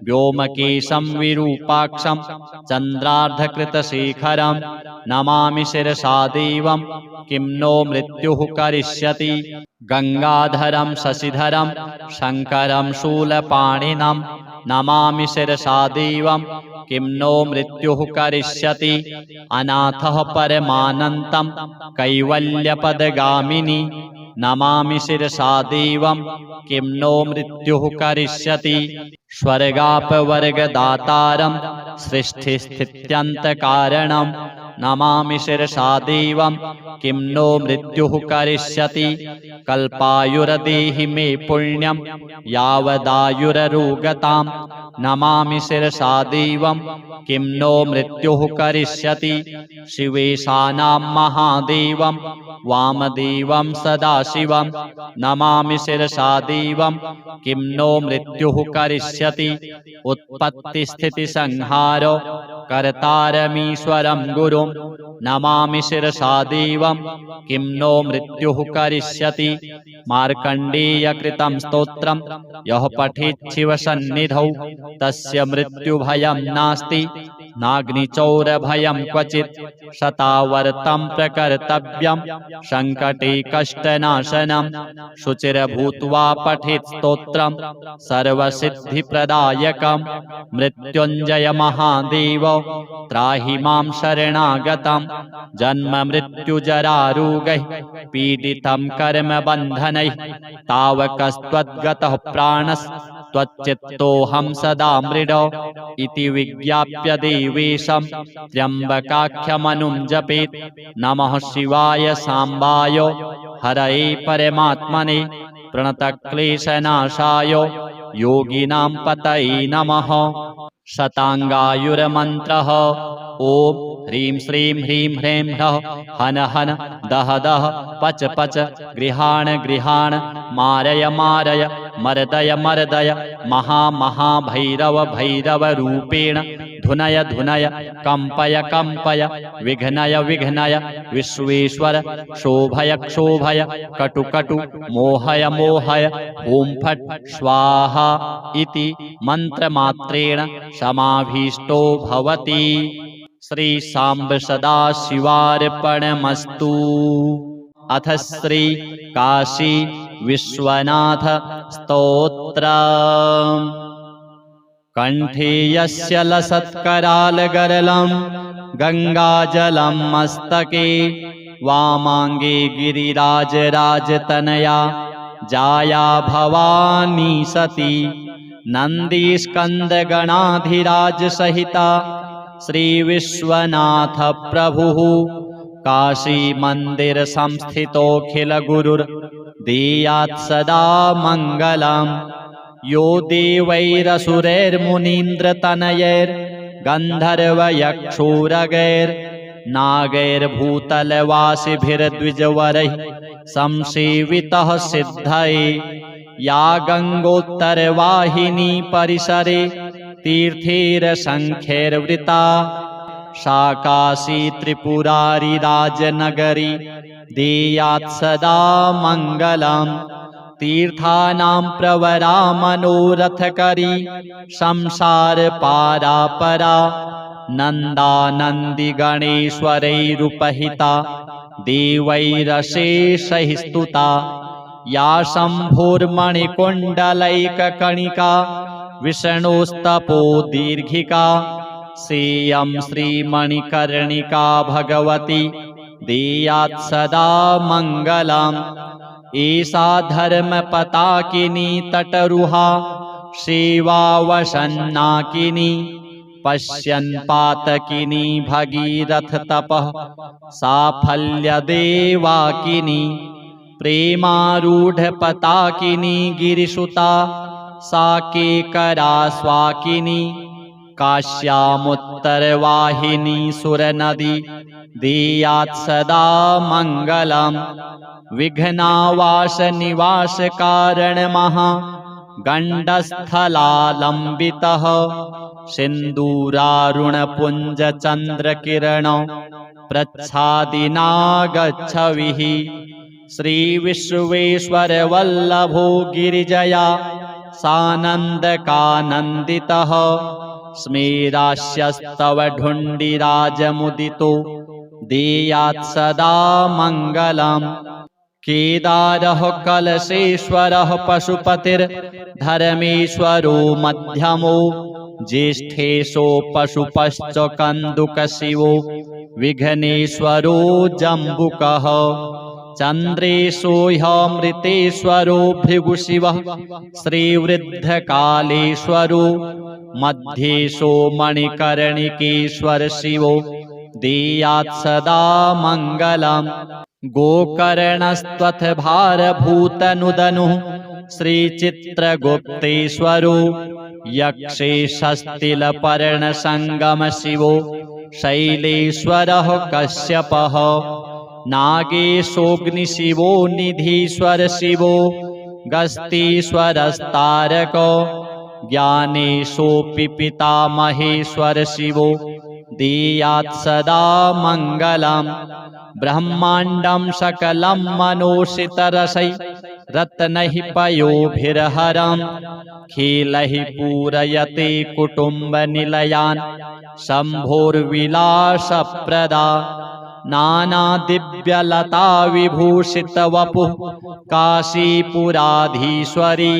व्योमकेशं विरूपाक्षं चन्द्रार्धकृतशेखरं नमामि शिरसा देवं किं नो मृत्युः करिष्यति गंगाधरं शशिधरं शङ्करं शूलपाणिनं नमामि शिरसा देवं किं नो मृत्युः करिष्यति अनाथः परमानन्तं कैवल्यपदगामिनी नमामि शिरसा देवं किं नो मृत्युः करिष्यति स्वर्गापवर्गदातारं सृष्टिस्थित्यन्तकारणं नमामि शिरसा देवं किं नो मृत्युः करिष्यति कल्पायुर्देहि मे पुण्यं यावदायुररोगतां नमामि शिरसा देवं किं नो मृत्युः करिष्यति शिवेशानां महादेवं वामदेवं सदाशिवं नमामि शिरसा देवं किं नो मृत्युः करिष्यति उत्पत्तिस्थितिसंहारो कर्तारमीश्वरं गुरुं नमामि शिरसा देवं किं नो मृत्युः करिष्यति मार्कण्डेयकृतं स्तोत्रं यः पठेत् शिवसन्निधौ तस्य मृत्युभयं नास्ति नाग्निचौरभयं क्वचित् शतावर्तं प्रकर्तव्यं सङ्कटे कष्टनाशनं शुचिर्भूत्वा पठेत् स्तोत्रं सर्वसिद्धिप्रदायकं मृत्युञ्जय महादेव त्राहि मां शरणागतं जन्ममृत्युजरारोगैः पीडितं कर्मबन्धनैः तावकस्त्वद्गतः प्राणस्त्वच्चित्तोऽहं सदा मृडो इति विज्ञाप्य देवेशं त्र्यम्बकाख्यमनुं जपेत् नमः शिवाय साम्बाय हरये परमात्मने प्रणतक्लेशनाशाय योगिनां पतये नमः शताङ्गायुर्मन्त्रः ॐ ह्रीं श्रीं ह्रीं ह्रीं ह्रः हन हन दह दह पच पच गृहाण गृहाण मारय मारय मर्दय मर्दय महा महाभैरव भैरव रूपेण धुनय धुनय कंपय कंपय विघ्नय विघ्नय विश्वेश्वर शोभय क्षोभय कटु कटु मोहय मोहय ॐ फट् स्वाहा इति मन्त्रमात्रेण समाभीष्टो भवति। श्री सांब सदाशिवार्पणमस्तु। अथ श्री काशी विश्वनाथ स्तोत्रम्। कंठे यस्य लसत्करालगरलं गंगाजलं मस्तके वामांगे गिरिराजराजतनया जाया भवानी सती नन्दीस्कन्दगणाधिराज सहिता श्री विश्वनाथ प्रभुः काशी मंदिर संस्थितोऽखिल गुरुर् देयात् सदा मंगलम्। यो देवैरसुरैर्मुनीन्द्रतनयैर्गन्धर्वयक्षोरगैर्नागैर्भूतलवासिभिर्द्विजवरैः संसेवितः सिद्धये। या गङ्गोत्तरवाहिनी परिसरे तीर्थैरसङ्ख्यैर्वृता सा काशी त्रिपुरारी राजनगरी देयात् सदा मङ्गलम्। तीर्थानां प्रवरा मनोरथकरी संसार पारापरा नन्दानन्दी गणेश्वरैरुपहिता देवैरशेषैः स्तुता। या शम्भोर्मणिकुण्डलैककणिका विष्णोस्तपो दीर्घिका सेयं श्रीमणिकर्णिका भगवती देयात् सदा मङ्गलम्। एषा धर्मपताकिनी तटरुहा सेवावसन्नाकिनी पश्यन् पातकिनी भगीरथतपः साफल्यदेवाकिनी। प्रेमारूढपताकिनी गिरिसुता सा केकरा स्वाकिनी। काश्यामुत्तरवाहिनी सुरनदी देयात् सदा मङ्गलम्। विघ्नावासनिवासकारणमहा गण्डस्थलालम्बितः सिन्दूरारुणपुञ्जचन्द्रकिरण प्रच्छादिनागच्छविः। श्रीविश्वेश्वरवल्लभो गिरिजया सानन्दकानन्दितः स्मेरास्यस्तव ढुण्डिराजमुदितो देयात् सदा मङ्गलम्। केदारः कलशेश्वरः पशुपतिर्धर्मेश्वरो मध्यमो ज्येष्ठेशो पशुपश्च कन्दुकशिवो विघ्नेश्वरो जम्बुकः। चन्द्रेशो ह्यमृतेश्वरो भृगुशिवः श्रीवृद्धकालेश्वरो मध्येशो मणिकर्णिकेश्वर शिवो देयात् सदा मङ्गलम्। गोकर्णस्त्वथ भारभूतनुदनुः श्रीचित्रगुप्तेश्वरो यक्षेशस्तिलपर्णसङ्गमशिवो शैलेश्वरः कश्यपः। नागेशोऽग्निशिवो निधीश्वर शिवो गस्तीश्वरस्तारको ज्ञानेशोऽपि पितामहेश्वर शिवो देयात् सदा मङ्गलम्। ब्रह्माण्डं सकलं मनोषितरसै रत्नैः पयोभिर्हरम् खिलैः पूरयते कुटुम्बनिलयान् शम्भोर्विलासप्रदा। नानादिव्यलता विभूषितवपुः काशीपुराधीश्वरी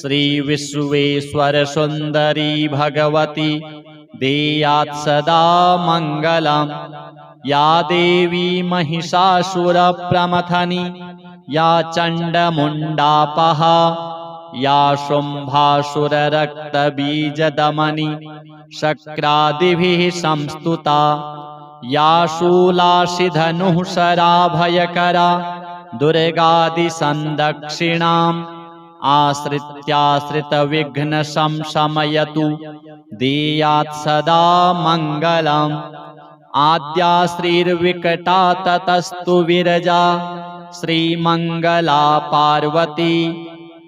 श्रीविश्वेश्वरसुन्दरी भगवती देयात् सदा मङ्गलम्। या देवी महिषासुरप्रमथनी या चण्डमुण्डापहा या शुम्भासुररक्तबीजदमनी शक्रादिभिः संस्तुता। या शूलाशिधनुः शराभयकरा दुर्गादिसन्दक्षिणाम् आश्रित्याश्रितविघ्नशमशमयतु देयात् सदा मङ्गलम्। आद्या श्रीर्विकटा ततस्तु विरजा श्रीमङ्गला पार्वती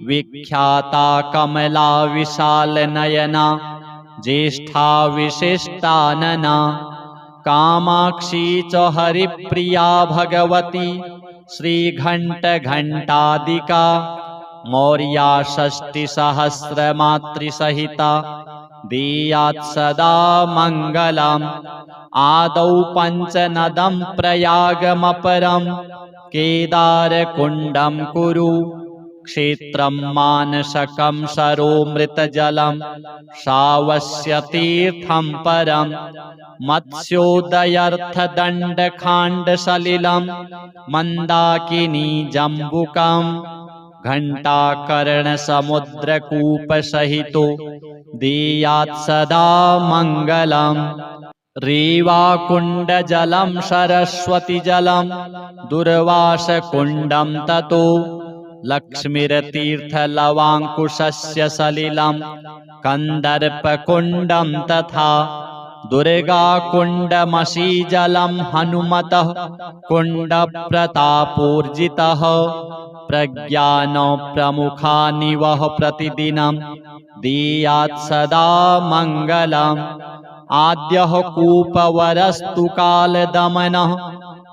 विख्याता कमला विशालनयना ज्येष्ठा विशिष्टानना। कामाक्षी च हरिप्रिया भगवती श्रीघण्टघण्टादिका मौर्या षष्टिसहस्रमातृसहिता देयात् सदा मङ्गलम्। आदौ पञ्चनदं प्रयागमपरं केदारकुण्डं कुरु क्षेत्रं मानसकं सरोमृतजलं श्रावस्यतीर्थं परं मत्स्योदयर्थदण्डखाण्डसलिलं मन्दाकिनी जम्बुकं घण्टाकर्णसमुद्रकूपसहितो देयात् सदा मङ्गलम्। रेवाकुण्डजलं सरस्वतीजलं दुर्वासकुण्डं ततो लक्ष्मीर्तीर्थलवाङ्कुशस्य सलिलं कन्दर्पकुण्डं तथा दुर्गाकुण्डमशीजलं हनुमतः कुण्डप्रतापोर्जितः प्रज्ञानप्रमुखानिवः प्रतिदिनं दीयात् सदा मङ्गलम्। आद्यः कूपवरस्तु कालदमनः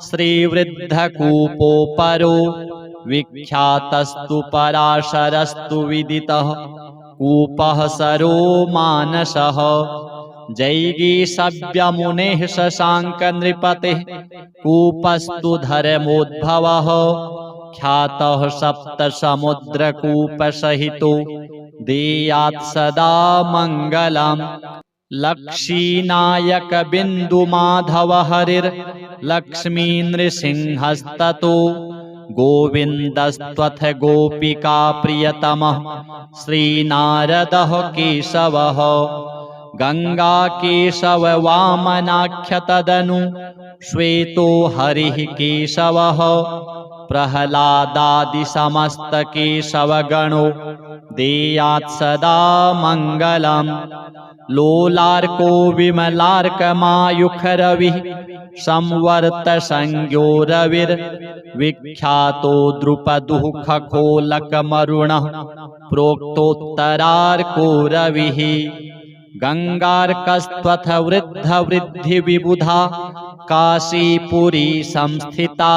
श्रीवृद्धकूपोपरो विख्यातस्तु पराशरस्तु विदितः कूपः सरो मानसः। जैगीषव्यमुनेः शशाङ्कनृपतेः कूपस्तु धर्मोद्भवः ख्यातः सप्तसमुद्रकूपसहितो देयात् सदा मङ्गलम्। लक्षीनायकबिन्दुमाधव हरिर्लक्ष्मीनृसिंहस्ततो गोविन्दस्त्वथ गोपिका प्रियतमः श्रीनारदः केशवः। गङ्गाकेशव वामनाख्यतदनु श्वेतो हरिः केशवः प्रह्लादादिसमस्तकेशवगणो देयात् सदा मङ्गलम्। लोलार्को विमलार्कमायुखरविः संवर्तसंज्ञो रविर्विख्यातो द्रुपदुः खखोलकमरुणः प्रोक्तोत्तरार्को रविः। गङ्गार्कस्त्वथ वृद्धवृद्धिविबुधा काशीपुरी संस्थिता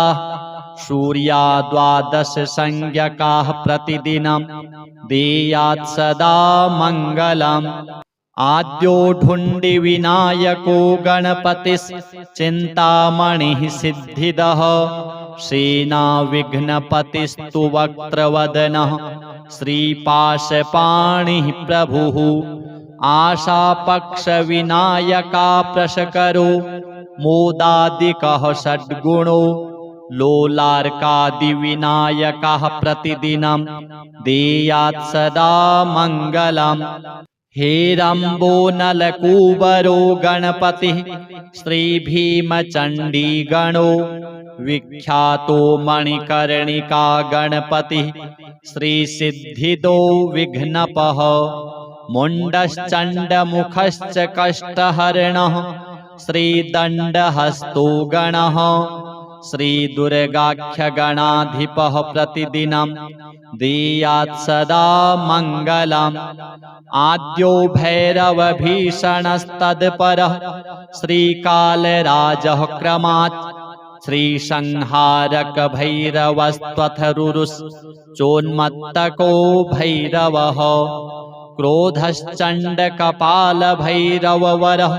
सूर्या द्वादश संज्ञकाः प्रतिदिनं देयात् सदा मङ्गलम्। आद्यो ढुण्डिविनायको गणपतिश्चिन्तामणिः सिद्धिदः सेनाविघ्नपतिस्तु वक्त्रवदनः श्रीपाशपाणिः प्रभुः। आशापक्षविनायका प्रशकरो मोदादिकः षड्गुणो लोलार्कादिविनायकः प्रतिदिनं देयात् सदा मङ्गलम्। हेरम्बोनलकूबरो गणपतिः श्रीभीमचण्डीगणो विख्यातो मणिकर्णिका गणपतिः श्रीसिद्धिदो विघ्नपः। मुण्डश्चण्डमुखश्च कष्टहरणः श्रीदण्डहस्तो गणः श्रीदुर्गाख्यगणाधिपः प्रतिदिनं देयात् सदा मङ्गलम्। आद्यो भैरवभीषणस्तत्परः श्रीकालराजः क्रमात् श्रीसंहारकभैरवस्त्वथरुरुश्चोन्मत्तको भैरवः। क्रोधश्चण्डकपालभैरववरः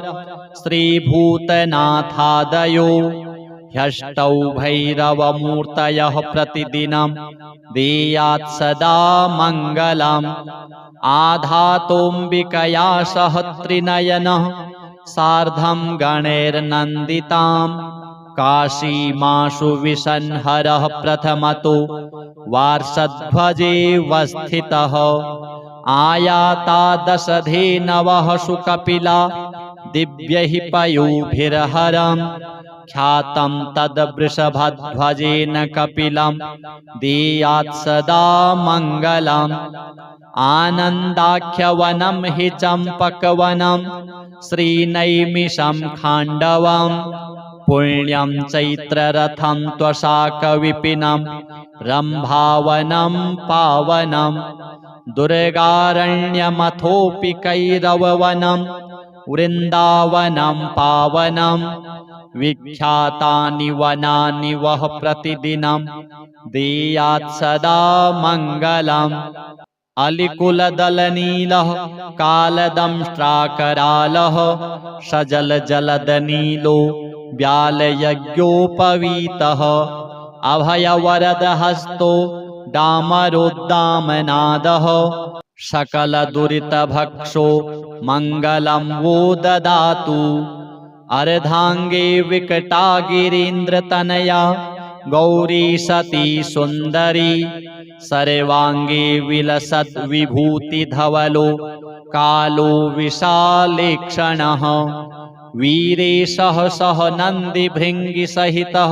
श्रीभूतनाथादयो ह्यष्टौ भैरवमूर्तयः प्रतिदिनं देयात् सदा मङ्गलम्। आधातोऽम्बिकया सह त्रिनयनः सार्धं गणैर्नन्दितां काशीमाशु विसंहरः प्रथमतो वार्षध्वजे वस्थितः। आयाता दशधेनवः सुकपिला दिव्यैः पयोभिर्हरम् ख्यातं तद्वृषभध्वजेन कपिलं देयात् सदा मङ्गलम्। आनन्दाख्यवनं हि चम्पकवनं श्रीनैमिषं खाण्डवं पुण्यं चैत्ररथं त्वशाकविपिनं रम्भावनं पावनं। दुर्गारण्यमथोऽपि कैरववनं वृन्दावनं पावनं विख्यातानि वनानि वः प्रतिदिनं देयात् सदा मङ्गलम्। अलिकुलदलनीलः कालदंष्ट्राकरालः सजलजलदनीलो व्यालयज्ञोपवीतः अभयवरदहस्तो डामरोद्दामनादः सकलदुरितभक्षो मङ्गलं वो ददातु। अर्धाङ्गे विकटा गिरीन्द्रतनया गौरी सती सुन्दरी सर्वाङ्गे विलसद्विभूतिधवलो कालो विशालेक्षणः वीरेशः सह नन्दिभृङ्गिसहितः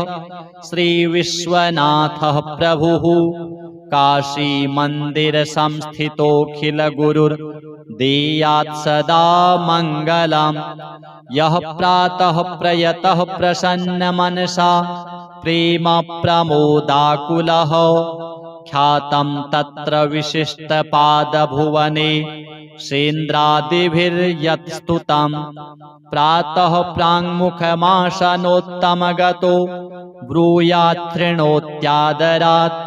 श्रीविश्वनाथः प्रभुः काशी मंदिर संस्थितोऽखिल गुरुर् देयात् सदा मंगलम्। यः प्रातः प्रयतः प्रसन्न मनसा प्रेम प्रमोदाकुलः ख्यातं तत्र विशिष्टपादभुवने सेन्द्रादिभिर्यत्स्तुतं। प्रातः प्राङ्मुखमासनोत्तमगतो ब्रूयात् शृणोत्यादरात्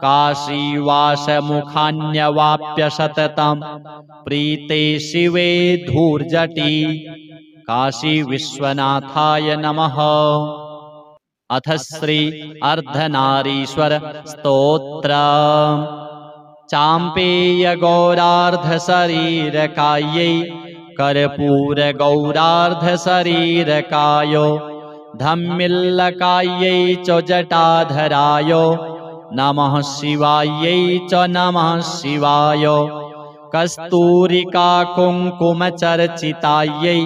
काशीवासमुखान्यवाप्य सततं प्रीते शिवे धूर्जटी। काशी विश्वनाथाय नमः। अथ श्री अर्धनारीश्वर स्तोत्र। चाम्पेय गौरार्ध शरीरकायै कर्पूर गौरार्ध शरीरकायो धम्मिल्लकायै च जटाधराय नमः शिवायै च नमः शिवाय। कस्तूरिका कुङ्कुमचर्चितायै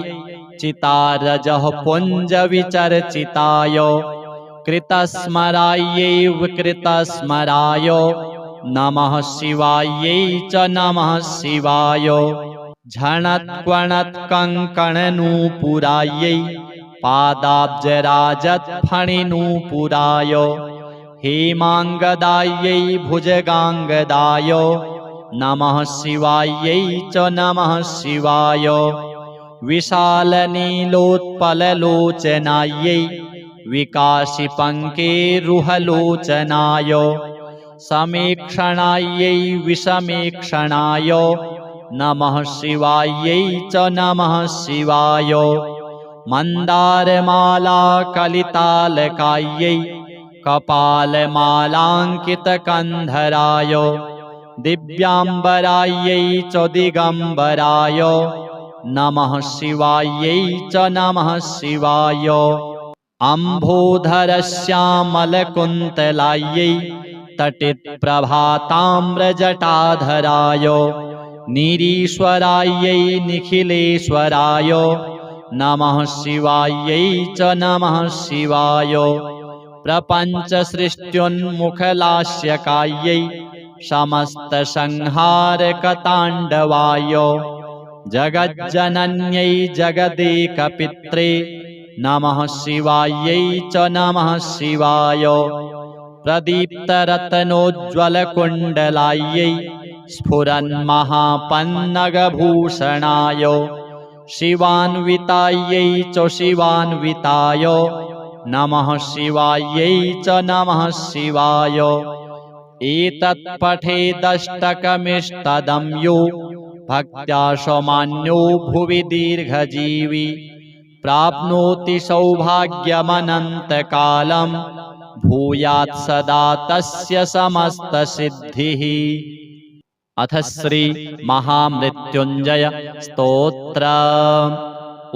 चितारजः पुञ्जविचर्चिताय कृतस्मरायै विकृतस्मराय नमः शिवायै च नमः शिवाय। झणत्क्वणत्कङ्कणनूपुरायै पादाब्जराजत्फणिनूपुराय हेमाङ्गदायै भुजगाङ्गदाय नमः शिवायै च नमः शिवाय। विशालनीलोत्पललोचनायै विकासिपङ्केरुहलोचनाय समीक्षणायै विषमीक्षणाय नमः शिवायै च नमः शिवाय। मन्दारमाला कलितालकायै कपालमालाङ्कितकन्धराय दिव्याम्बरायै च दिगम्बराय नमः शिवायै च नमः शिवाय। अम्भोधरश्यामलकुन्तलायै तटितप्रभाताम्रजटाधराय निरीश्वरायै निखिलेश्वराय नमः शिवायै च नमः शिवाय। प्रपञ्चसृष्ट्युन्मुखलास्यकायै समस्तसंहारकताण्डवाय जगज्जनन्यै जगदेकपित्रे नमः शिवायै च नमः शिवाय। प्रदीप्तरत्नोज्ज्वलकुण्डलायै स्फुरन्महापन्नगभूषणाय शिवान्वितायै च शिवान्विताय नमः शिवायै च नमः शिवाय। एतत्पठेदष्टकमिष्टदं यो भक्त्या समान्यो भुवि दीर्घजीवी प्राप्नोति सौभाग्यमनन्तकालं भूयात् सदा तस्य समस्तसिद्धिः। अथ श्री महामृत्युञ्जय स्तोत्र।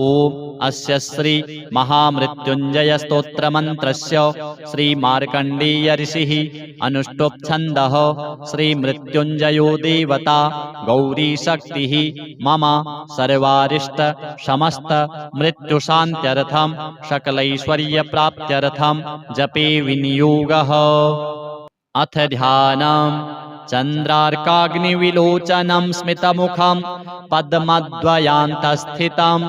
ओम अस्य श्री महामृत्युञ्जय स्तोत्र मंत्रस्य श्री मार्कण्डेय ऋषिः अनुष्टुप् छन्दः। श्री मृत्युञ्जयो देवता गौरी शक्तिः मम सर्वारिष्ट समस्त मृत्युशान्त्यर्थं सकलैश्वर्यप्राप्त्यर्थं जपे विनियोगः। अथ ध्यानम्। चन्द्रार्काग्निविलोचनं स्मितमुखं पद्मद्वयान्तस्थितं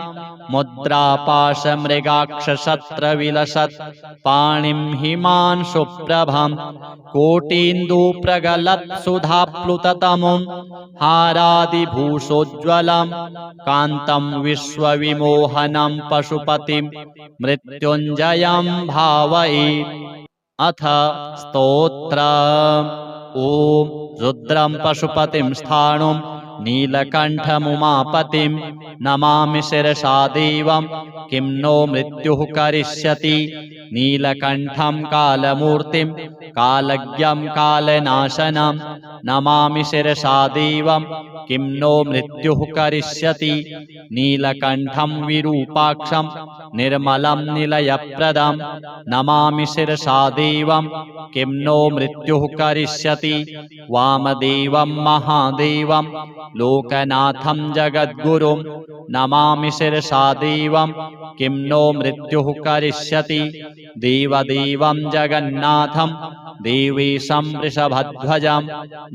मुद्रापाशमृगाक्षशस्त्रविलसत् पाणिं हिमांशुप्रभं कोटीन्दुप्रगलत्सुधाप्लुततमुं हारादिभूषोज्ज्वलं कान्तं विश्वविमोहनं पशुपतिं मृत्युञ्जयं भावये। अथ स्तोत्र। ओम रुद्रं पशुपतिं स्थाणुं नीलकण्ठमुमापतिं नमामि शिरसा देवं किं नो मृत्युः करिष्यति। नीलकण्ठं कालमूर्तिं कालज्ञं कालनाशनं नमामि शिरसा देवं किं नो मृत्युः करिष्यति। नीलकण्ठं विरूपाक्षं निर्मलं निलयप्रदं नमामि शिरसा देवं किं नो मृत्युः करिष्यति। वामदेवं महादेवं लोकनाथं जगद्गुरुं नमामि शिरसा देवं किं नो मृत्युः करिष्यति। देवदेवं जगन्नाथं देवेशं वृषभध्वजं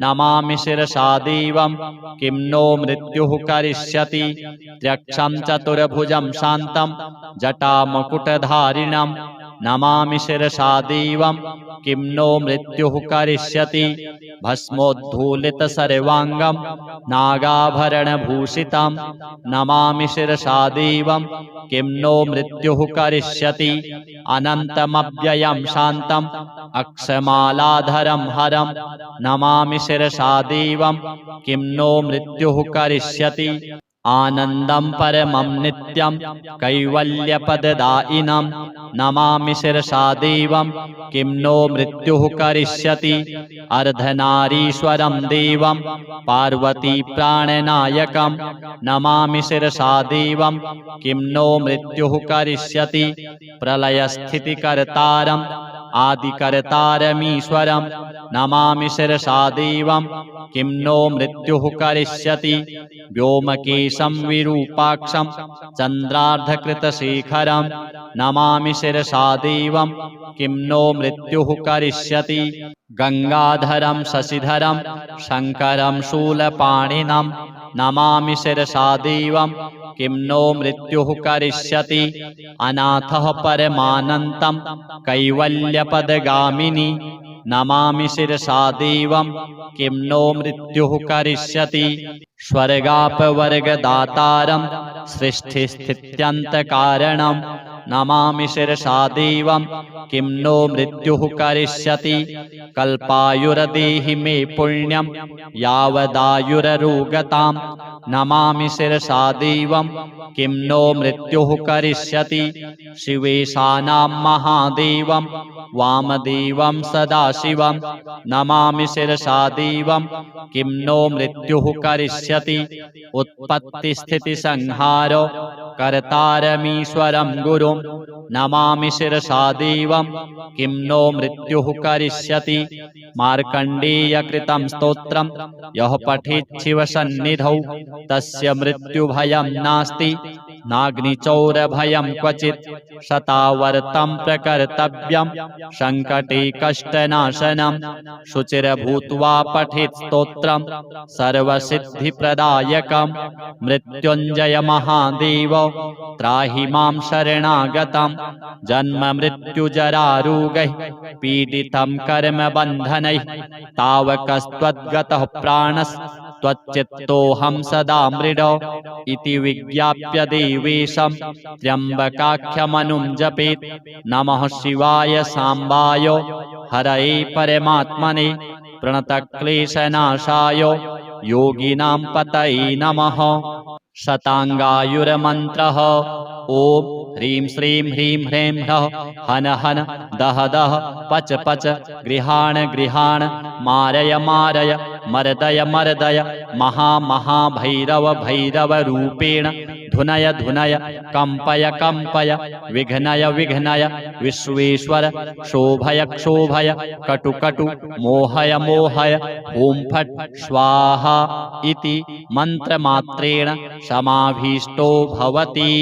नमामि शिरसा देवं किं नो मृत्युः करिष्यति त्र्यक्षं चतुर्भुजं शान्तं जटामकुटधारिणं नमामि शिरसा देवं किं नो मृत्युः करिष्यति भस्मोद्धूलितसर्वाङ्गं नागाभरणभूषितं नमामि शिरसा देवं किं नो मृत्युः करिष्यति अनन्तमव्ययं शान्तम् अक्षमालाधरं हरं नमामि शिरसा देवं किं नो मृत्युः करिष्यति आनन्दं परमं नित्यं कैवल्यपददायिनं नमामि शिरसा देवं किं नो मृत्युः करिष्यति अर्धनारीश्वरं देवं पार्वतीप्राणनायकं नमामि शिरसा देवं किं नो मृत्युः करिष्यति प्रलयस्थितिकर्तारम् आदिकर्तारमीश्वरं नमामि शिरसा देवं किं नो मृत्युः करिष्यति व्योमकेशं विरूपाक्षं चन्द्रार्धकृतशेखरं नमामि शिरसा देवं किं नो मृत्युः करिष्यति गंगाधरं शशिधरं शङ्करं शूलपाणिनं नमामि शिरसा देवं किं नो मृत्युः करिष्यति अनाथः परमानन्तं कैवल्यपदगामिनी नमामि शिरसा देवं किं नो मृत्युः करिष्यति स्वर्गापवर्गदातारं सृष्टिस्थित्यन्तकारणं नमामि शिरसा देवं किं नो मृत्युः करिष्यति कल्पायुर्देहि मे पुण्यं यावदायुररुगतां नमामि शिरसा देवं किं नो मृत्युः करिष्यति शिवेशानां महादेवं वामदेवं सदाशिवं नमामि शिरसा देवं किं नो मृत्युः करिष्यति उत्पत्तिस्थितिसंहारो कर्तारमीश्वरं गुरुं नमामि शिरसा देवं किं नो मृत्युः करिष्यति मार्कण्डेयकृतं स्तोत्रं यः पठेत् शिवसन्निधौ तस्य मृत्युभयं नास्ति नाग्निचौरभयं क्वचित् शतावर्तं प्रकर्तव्यं सङ्कटे कष्टनाशनं शुचिर्भूत्वा पठेत् स्तोत्रं सर्वसिद्धिप्रदायकं मृत्युञ्जय महादेव त्राहि मां शरणागतं जन्ममृत्युजरारोगैः पीडितं कर्मबन्धनैः तावकस्त्वद्गतः प्राणस्त्वच्चित्तोऽहं सदा मृडो इति विज्ञाप्य देवेशं त्र्यम्बकाख्यमनुं जपेत् नमः शिवाय साम्बाय हरये परमात्मने प्रणतक्लेशनाशाय योगिनां पतये नमः शताङ्गायुर्मन्त्रः ॐ ह्रीं श्रीं ह्रीं ह्रीं ह्रः हन हन दह दह पच पच गृहाण गृहाण मारय मारय मर्दय मर्दय महा महाभैरव भैरव रूपेण धुनय धुनय कंपय कंपय विघ्नय विघ्नय विश्वेश्वर क्षोभय क्षोभय कटु कटु मोहय मोहय ॐ फट् स्वाहा इति मन्त्रमात्रेण समाभीष्टो भवति।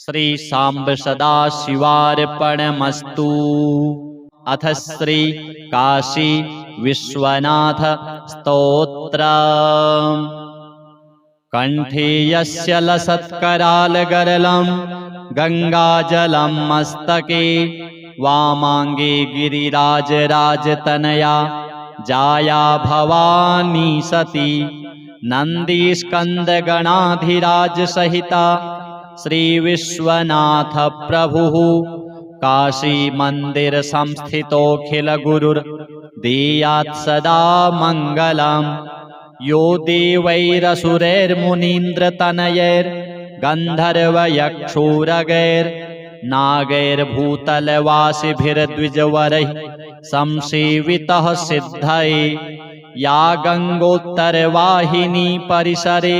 श्री सांब सदाशिवार्पणमस्तु। अथ श्री काशी विश्वनाथ स्तोत्रम्। कंठे यस्य लसत्करालगरलं गंगाजलं मस्तके वामांगे गिरिराजराजतनया जाया भवानी सती नन्दीस्कन्दगणाधिराज सहिता श्री विश्वनाथ प्रभुः काशी मंदिर संस्थितोऽखिल गुरुर् देयात् सदा मंगलम्। यो देवैरसुरैर्मुनीन्द्रतनयैर्गन्धर्वयक्षोरगैर्नागैर्भूतलवासिभिर्द्विजवरैः संसेवितः सिद्धये या गङ्गोत्तरवाहिनी परिसरे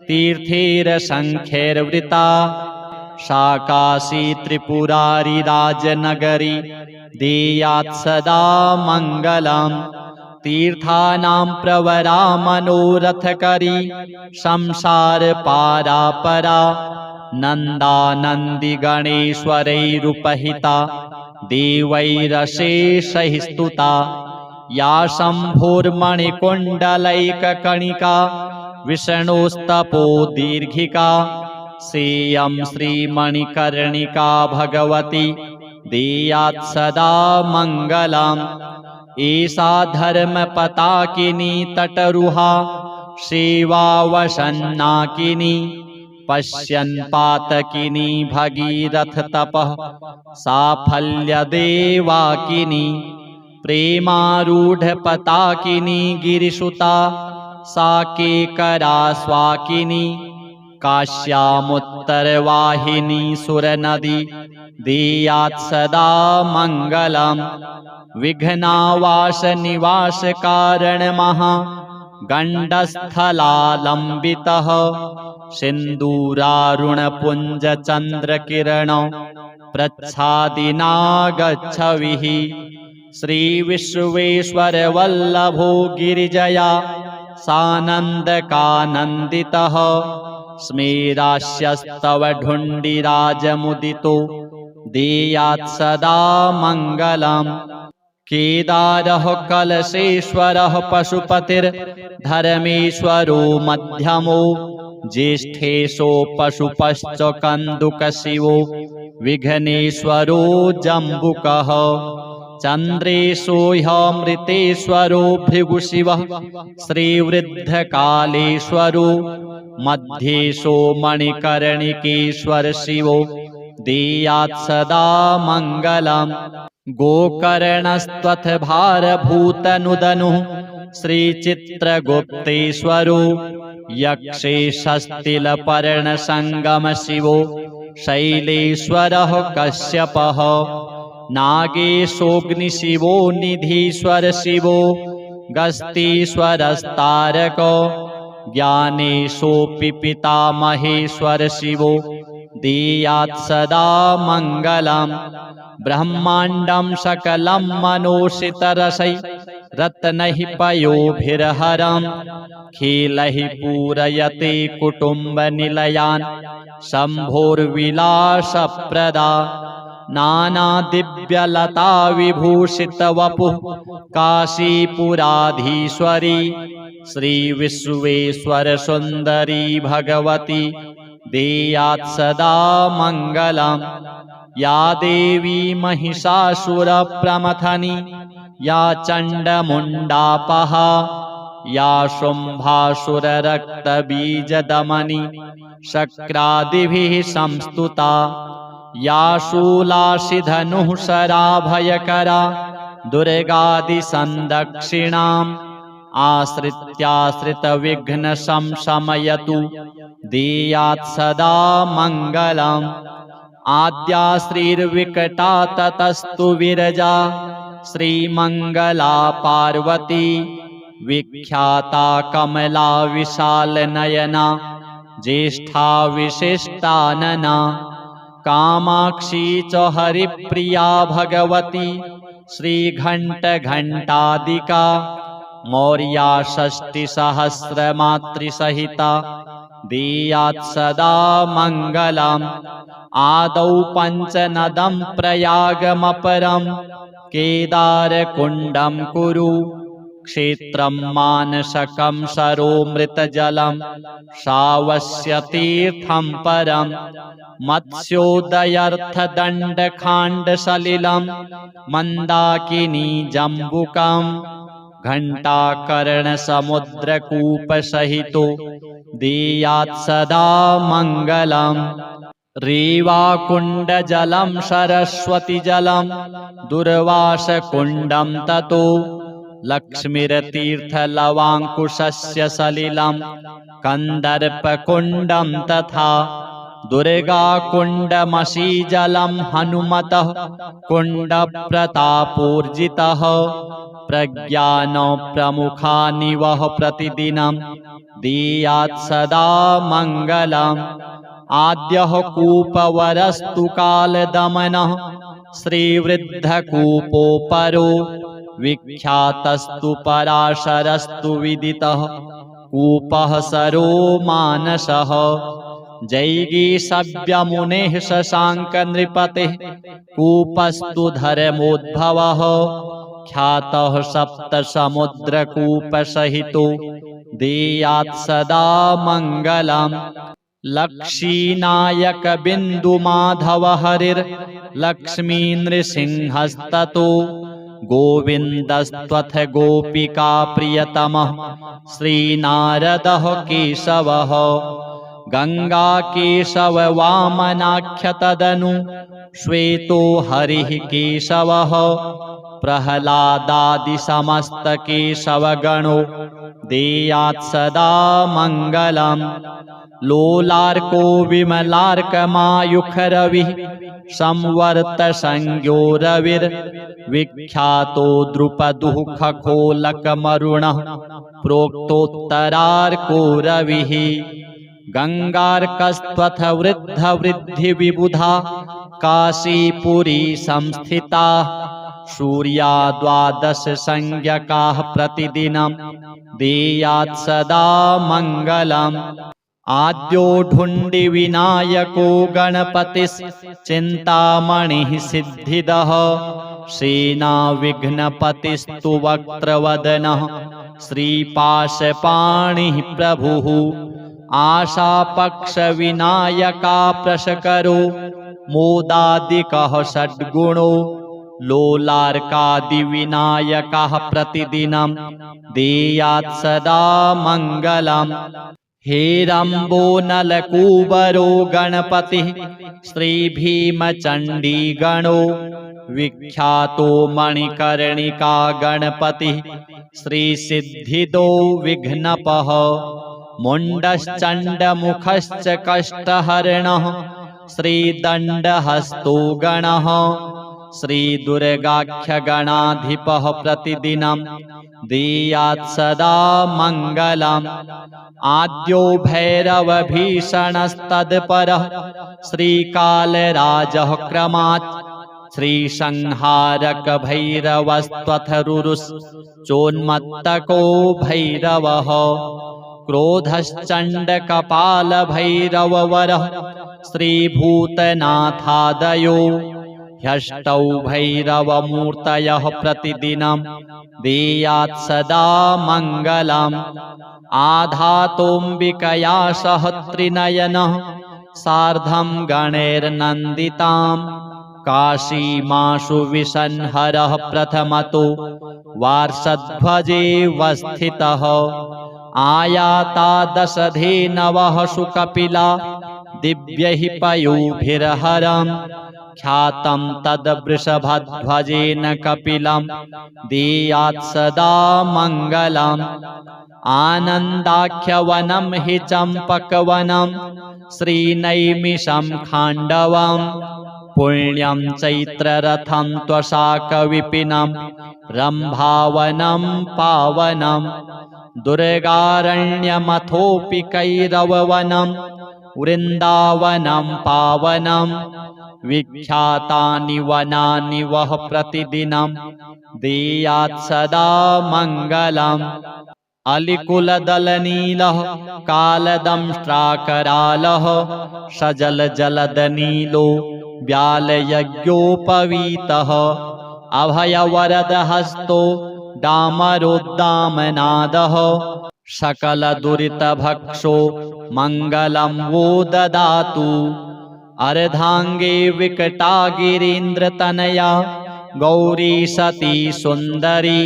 तीर्थैरसङ्ख्यैर्वृता सा काशी त्रिपुरारी राजनगरी देयात् सदा मङ्गलम्। तीर्थानां प्रवरा मनोरथकरी संसार पारापरा नन्दानन्दिगणेश्वरैरुपहिता देवैरशेषैः स्तुता या शम्भुर्मणिकुण्डलैककणिका विष्णोस्तपो दीर्घिका सेयं श्रीमणिकर्णिका भगवती देयात् सदा मङ्गलम् एषा धर्मपताकिनी तटरुहा सेवावसन्नाकिनी पश्यन् पातकिनी भगीरथतपः साफल्यदेवाकिनी प्रेमारूढपताकिनी गिरिसुता साकेकरा स्वाकिनी काश्यामुत्तरवाहिनी सुरनदी देयात् सदा मङ्गलम् विघ्नावासनिवासकारणमहा गण्डस्थलालम्बितः सिन्दूरारुणपुञ्जचन्द्रकिरण प्रच्छादिनागच्छविः श्रीविश्वेश्वरवल्लभो गिरिजया सानन्दकानन्दितः स्मेरास्यस्तव ढुण्डिराजमुदितो देयात् सदा मङ्गलम् केदारः कलशेश्वरः पशुपतिर्धर्मेश्वरो मध्यमो ज्येष्ठेशो पशुपश्च कन्दुकशिवो विघ्नेश्वरो जम्बुकः चन्द्रेशो ह्यमृतेश्वरो भृगुशिवः श्रीवृद्धकालेश्वरो मध्येशो मणिकर्णिकेश्वर शिवो देयात् सदा मङ्गलम् गोकर्णस्त्वथ भारभूतनुदनुः श्रीचित्रगुप्तेश्वरो यक्षेशस्तिलपर्णसङ्गमशिवो शैलेश्वरः कश्यपः नागेशोऽग्निशिवो निधीश्वर शिवो गस्तीश्वरस्तारको ज्ञानेशोऽपि पितामहेश्वर शिवो देयात् सदा मङ्गलम् ब्रह्माण्डं सकलं मनोषितरसै रत्नैः पयोभिर्हरम् खीलैः पूरयते कुटुम्बनिलयान् शम्भोर्विलासप्रदा नानादिव्यलता विभूषितवपुः काशीपुराधीश्वरी श्रीविश्वेश्वरसुन्दरी भगवती देयात् सदा मङ्गलम् या देवी महिषासुरप्रमथनी या चण्डमुण्डापहा या शुम्भासुररक्तबीजदमनी शक्रादिभिः संस्तुता या शूलाशिधनुः शराभयकरा दुर्गादिसन्दक्षिणाम् आश्रित्याश्रितविघ्नशमशमयतु देयात् सदा मङ्गलम् आद्या श्रीर्विकटा ततस्तु विरजा श्रीमङ्गला पार्वती विख्याता कमला विशालनयना ज्येष्ठा विशिष्टानना कामाक्षी च हरिप्रिया भगवती श्रीघण्टघण्टादिका मौर्या षष्टिसहस्रमातृसहिता देयात् सदा मङ्गलम् आदौ पञ्चनदं प्रयागमपरं केदारकुण्डं कुरु क्षेत्रं मानसकं सरोमृतजलं श्रावस्यतीर्थं परं मत्स्योदयर्थदण्डखाण्डसलिलं मन्दाकिनी जम्बुकम् घण्टाकर्णसमुद्रकूपसहितो देयात् सदा मङ्गलम् रेवाकुण्डजलं सरस्वतीजलं दुर्वासकुण्डं ततो लक्ष्मीर्तीर्थलवाङ्कुशस्य सलिलं कन्दर्पकुण्डं तथा दुर्गाकुण्डमशीजलं हनुमतः कुण्डप्रतापोर्जितः प्रज्ञानप्रमुखानिवः प्रतिदिनं देयात् सदा मङ्गलम् आद्यः कूपवरस्तु कालदमनः श्रीवृद्धकूपोपरो विख्यातस्तु पराशरस्तु विदितः कूपः सरो मानसः जैगीषव्यमुनेः शशाङ्कनृपतेः कूपस्तु धर्मोद्भवः ख्यातः सप्तसमुद्रकूपसहितो देयात् सदा मङ्गलम् लक्ष्मीनायकबिन्दुमाधव हरिर्लक्ष्मी नृसिंहस्ततो गोविन्दस्त्वथ गोपिका प्रियतमः श्रीनारदः केशवः गङ्गाकेशव वामनाख्यतदनु श्वेतो हरिः केशवः प्रह्लादादिसमस्तकेशवगणो देयात् सदा मङ्गलम् लोलार्को विमलार्कमायुखरविः संवर्तसंज्ञो रविर्विख्यातो द्रुपदुः खगोलकमरुणः प्रोक्तोत्तरार्को रविः गङ्गार्कस्त्वथ वृद्धवृद्धिविबुधा काशीपुरी संस्थिता सूर्या द्वादश संज्ञकाः प्रतिदिनं देयात् सदा मङ्गलम् आद्यो ढुण्डिविनायको गणपतिश्चिन्तामणिः सिद्धिदः सेनाविघ्नपतिस्तु वक्त्रवदनः श्रीपाशपाणिः प्रभुः आशापक्षविनायका प्रशकरो मोदादिकः षड्गुणो लोलार्कादिविनायकः प्रतिदिनं देयात् सदा मङ्गलम् हेरम्बोनलकूबरो गणपतिः श्रीभीमचण्डीगणो विख्यातो मणिकर्णिका गणपतिः श्रीसिद्धिदो विघ्नपः मुण्डश्चण्डमुखश्च कष्टहरणः श्रीदण्डहस्तो गणः श्रीदुर्गाख्यगणाधिपः प्रतिदिनं देयात् सदा मङ्गलम् आद्यो भैरवभीषणस्तत्परः श्रीकालराजः क्रमात् श्रीसंहारक भैरवस्त्वथरुरुश्चोन्मत्तको भैरवः क्रोधश्चण्डकपालभैरववरः श्रीभूतनाथादयो ह्यष्टौ भैरवमूर्तयः प्रतिदिनं देयात् सदा मङ्गलम् आधातोऽम्बिकया सह त्रिनयनः सार्धं गणैर्नन्दितां काशीमाशु विसंहरः प्रथमतो वार्षध्वजेऽवस्थितः आयाता दशधेनवः सुकपिला दिव्यैः पयोभिर्हरम् ख्यातं तद्वृषभध्वजेन कपिलं देयात् सदा मङ्गलम् आनन्दाख्यवनं हि चम्पकवनं श्रीनैमिषं खाण्डवं पुण्यं चैत्ररथं त्वशाकविपिनं रम्भावनं पावनं दुर्गारण्यमथोऽपि कैरववनं वृन्दावनं पावनं विख्यातानि वनानि वः प्रतिदिनं देयात् सदा मङ्गलम् अलिकुलदलनीलः कालदंष्ट्राकरालः सजलजलदनीलो व्यालयज्ञोपवीतः अभयवरदहस्तो डामरोद्दामनादः सकलदुरितभक्षो मङ्गलं वो ददातु अर्धाङ्गे विकटा गिरीन्द्रतनया गौरी सती सुन्दरी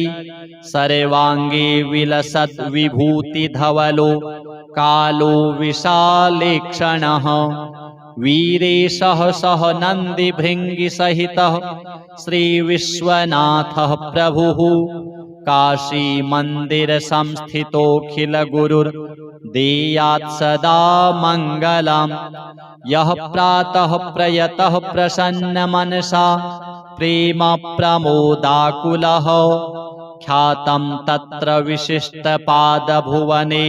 सर्वाङ्गे विलसद्विभूतिधवलो कालो विशालेक्षणः वीरेशः सह नन्दिभृङ्गिसहितः श्रीविश्वनाथः प्रभुः काशीमन्दिरसंस्थितोऽखिलगुरुर्देयात् सदा मङ्गलम् यः प्रातः प्रयतः प्रसन्नमनसा प्रेमप्रमोदाकुलः ख्यातं तत्र विशिष्टपादभुवने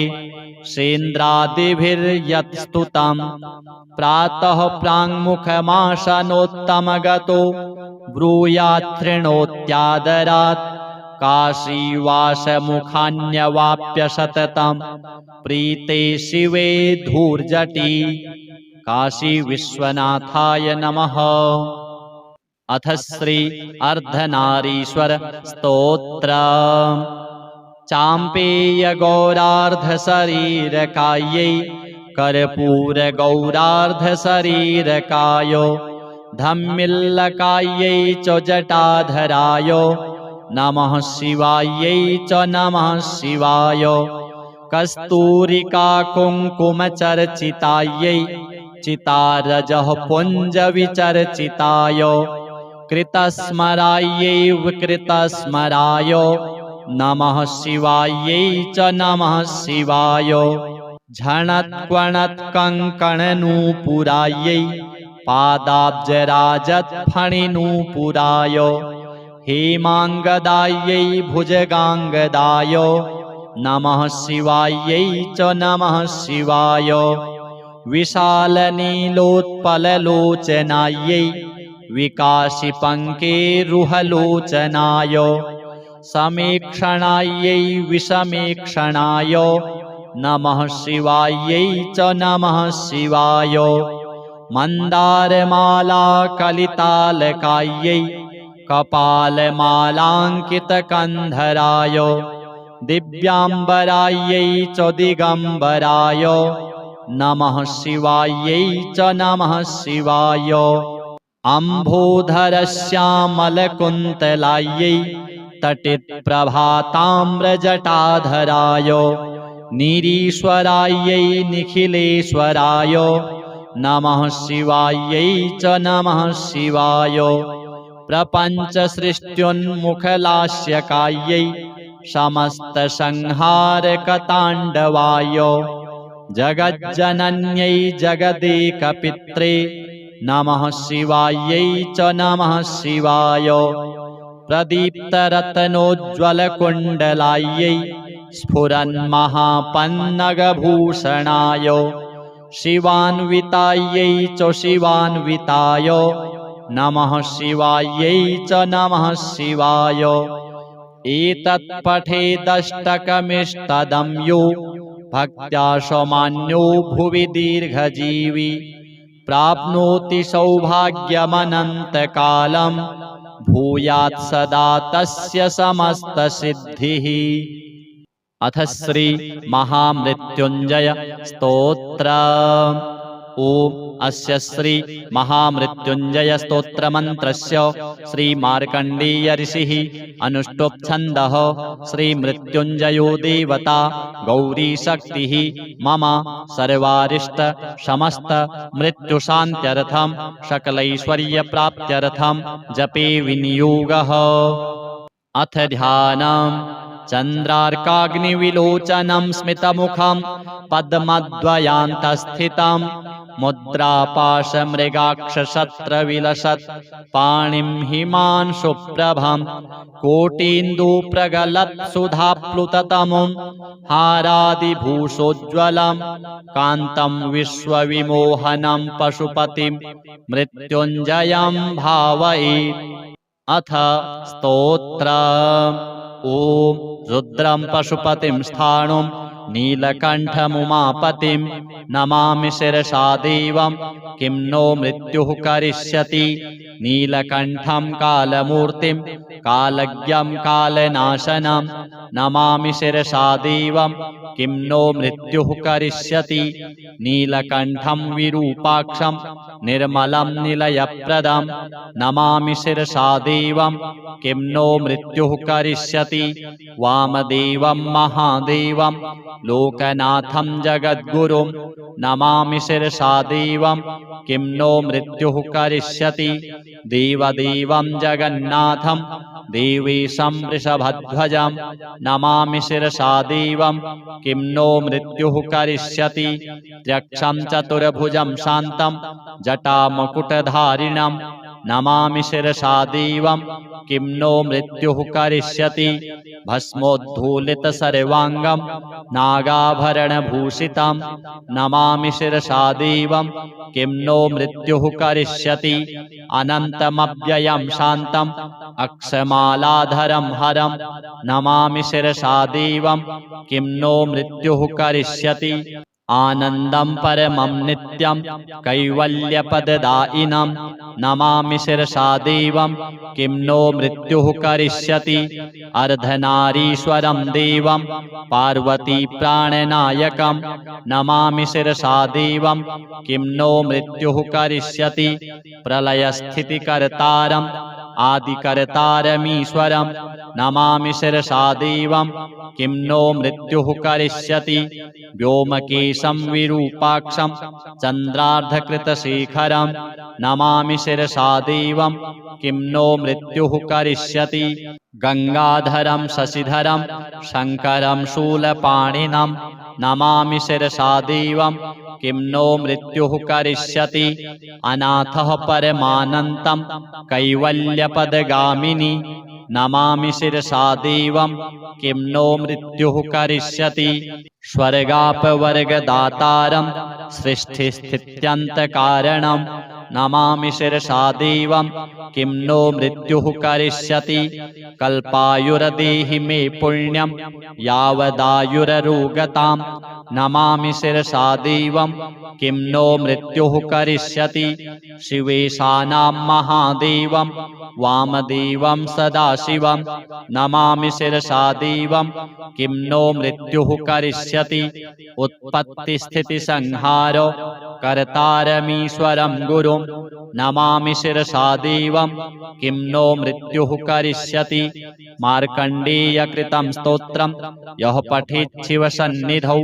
सेन्द्रादिभिर्यत्स्तुतं प्रातः प्राङ्मुखमासनोत्तमगतो ब्रूयात्तृणोत्यादरात् काशीवासमुखान्यवाप्य सततं प्रीते शिवे धूर्जटी काशी विश्वनाथाय नमः। अथ श्री अर्धनारीश्वर स्तोत्र। चाम्पेय गौरार्ध शरीरकायै कर्पूर गौरार्ध शरीरकायो धम्मिल्लकायै च जटाधराय नमः शिवायै च नमः शिवाय। कस्तूरिका कुङ्कुमचर्चितायै चितारजः पुञ्जविचर्चिताय कृतस्मरायै विकृतस्मराय नमः शिवायै च नमः शिवाय। झणत्क्वणत्कङ्कणनूपुरायै पादाब्जराजत्फणिनूपुराय हेमाङ्गदायै भुजगाङ्गदाय नमः शिवायै च नमः शिवाय। विशालनीलोत्पललोचनायै विकासिपङ्केरुहलोचनाय समीक्षणायै विषमीक्षणाय नमः शिवायै च नमः शिवाय। मन्दारमालाकलितालकायै कपालमालाङ्कितकन्धराय दिव्याम्बरायै च दिगम्बराय नमः शिवायै च नमः शिवाय। अम्भोधरश्यामलकुन्तलायै तटिप्रभाताम्रजटाधराय निरीश्वरायै निखिलेश्वराय नमः शिवायै च नमः शिवाय। प्रपञ्चसृष्ट्युन्मुखलास्यकायै समस्तसंहारकताण्डवाय जगज्जनन्यै जगदेकपित्रे नमः शिवायै च नमः शिवाय। प्रदीप्तरत्नोज्ज्वलकुण्डलायै स्फुरन्महापन्नगभूषणाय शिवान्वितायै च शिवान्विताय नमः शिवायै च नमः शिवाय। एतत्पठेदष्टकमिष्टदं यो भक्त्या समान्यो भुवि दीर्घजीवी प्राप्नोति सौभाग्यमनन्तकालं भूयात् सदा तस्य समस्तसिद्धिः। अथ श्री महामृत्युञ्जय स्तोत्र। ओम अस्य श्री महामृत्युञ्जय स्तोत्रमन्त्रस्य श्री मार्कण्डेय ऋषिः अनुष्टुप् छन्दः श्री मृत्युञ्जयो देवता गौरी शक्तिः मम सर्वारिष्ट समस्त मृत्युशान्त्यर्थं सकलैश्वर्यप्राप्त्यर्थं जपे विनियोगः। अथ ध्यानम्। चन्द्रार्काग्निविलोचनं स्मितमुखं पद्मद्वयान्तस्थितं मुद्रापाशमृगाक्षशस्त्रविलसत् पाणिं हिमांशुप्रभं कोटीन्दुप्रगलत्सुधाप्लुततमुं हारादिभूषोज्ज्वलं कान्तं विश्वविमोहनं पशुपतिं मृत्युञ्जयं भावये। अथ स्तोत्र। ओम रुद्रं पशुपतिं स्थाणुं नीलकण्ठमुमापतिं नमामि शिरसा देवं किं नो मृत्युः करिष्यति। नीलकण्ठं कालमूर्तिं कालज्ञं कालनाशनं नमामि शिरसा देवं किं नो मृत्युः करिष्यति। नीलकण्ठं विरूपाक्षं निर्मलं निलयप्रदं नमामि शिरसा देवं किं नो मृत्युः करिष्यति। वामदेवं महादेवं लोकनाथं जगद्गुरुं नमामि शिरसा देवं किं नो मृत्युः करिष्यति। देवदेवं जगन्नाथं देवेशं वृषभध्वजं नमामि शिरसा देवं किं नो मृत्युः करिष्यति। त्र्यक्षं चतुर्भुजं शान्तं जटामकुटधारिणं नमामि शिरसा देवं किं नो मृत्युः करिष्यति। भस्मोद्धूलितसर्वाङ्गं नागाभरणभूषितं नमामि शिरसा देवं किं नो मृत्युः करिष्यति। अनन्तमव्ययं शान्तम् अक्षमालाधरं हरं नमामि शिरसा देवं किं नो मृत्युः करिष्यति। आनन्दं परमं नित्यं कैवल्यपददायिनं नमामि शिरसा देवं किं नो मृत्युः करिष्यति। अर्धनारीश्वरं देवं पार्वतीप्राणनायकं नमामि शिरसा देवं किं नो मृत्युः करिष्यति। प्रलयस्थितिकर्तारम् आदिकर्तारमीश्वरं नमामि शिरसा देवं किं नो मृत्युः करिष्यति। व्योमकेशं विरूपाक्षं चन्द्रार्धकृतशेखरं नमामि शिरसा देवं किं नो मृत्युः करिष्यति। गंगाधरं शशिधरं शंकरं शूलपाणिनं नमामि शिरसा देवं किं नो मृत्युः करिष्यति। अनाथः परमानन्तं कैवल्यपदगामिनी नमामि शिरसा देवं किं नो मृत्युः करिष्यति। स्वर्गापवर्गदातारं सृष्टिस्थित्यन्तकारणं नमामि शिरसा देवं किं नो मृत्युः करिष्यति। कल्पायुर्देहि मे पुण्यं यावदायुररोगतां नमामि शिरसा देवं किं नो मृत्युः करिष्यति। शिवेशानां महादेवं वामदेवं सदाशिवं नमामि शिरसा देवं किं नो मृत्युः करिष्यति। उत्पत्तिस्थितिसंहारो कर्तारमीश्वरं गुरुं नमामि शिरसा देवं किं नो मृत्युः करिष्यति। मार्कण्डेयकृतं स्तोत्रं यः पठेत् शिवसन्निधौ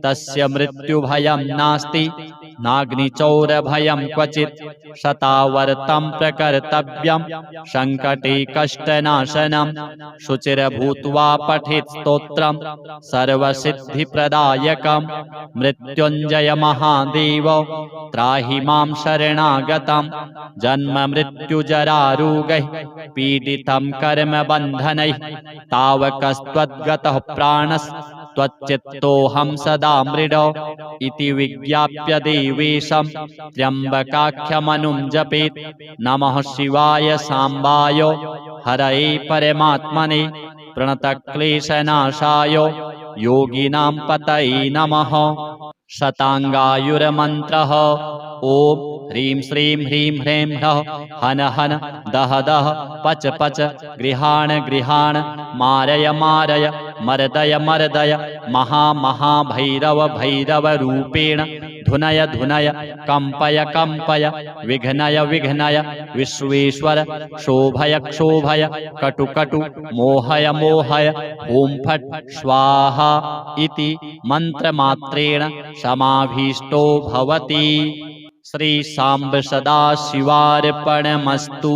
तस्य मृत्युभयं नास्ति नाग्निचौरभयं क्वचित्। शतावर्तं प्रकर्तव्यं सङ्कटे कष्टनाशनं शुचिर्भूत्वा पठेत् स्तोत्रं सर्वसिद्धिप्रदायकं। मृत्युञ्जय महादेव त्राहि मां शरणागतं जन्ममृत्युजरारोगैः पीडितं कर्मबन्धनैः तावकस्त्वद्गतः प्राणस्त्वच्चित्तोऽहं सदा मृड इति विज्ञाप्य देवेशं त्र्यम्बकाख्यमनुं जपेत्। नमः शिवाय साम्बाय हरये परमात्मने प्रणतक्लेशनाशाय योगिनां पतये नमः। शताङ्गायुर्मन्त्रः ॐ ह्रीं श्रीं ह्रीं ह्रीं ह्रः हन हन दह दह पच पच गृहाण गृहाण मारय मारय मर्दय मर्दय महा महाभैरव भैरव रूपेण धुनय धुनय कंपय कंपय विघ्नय विघ्नय विश्वेश्वर क्षोभय क्षोभय कटु कटु मोहय मोहय ॐ फट् स्वाहा इति मंत्रमात्रेण समाभीष्टो भवति। श्री सांब सदाशिवार्पणमस्तु।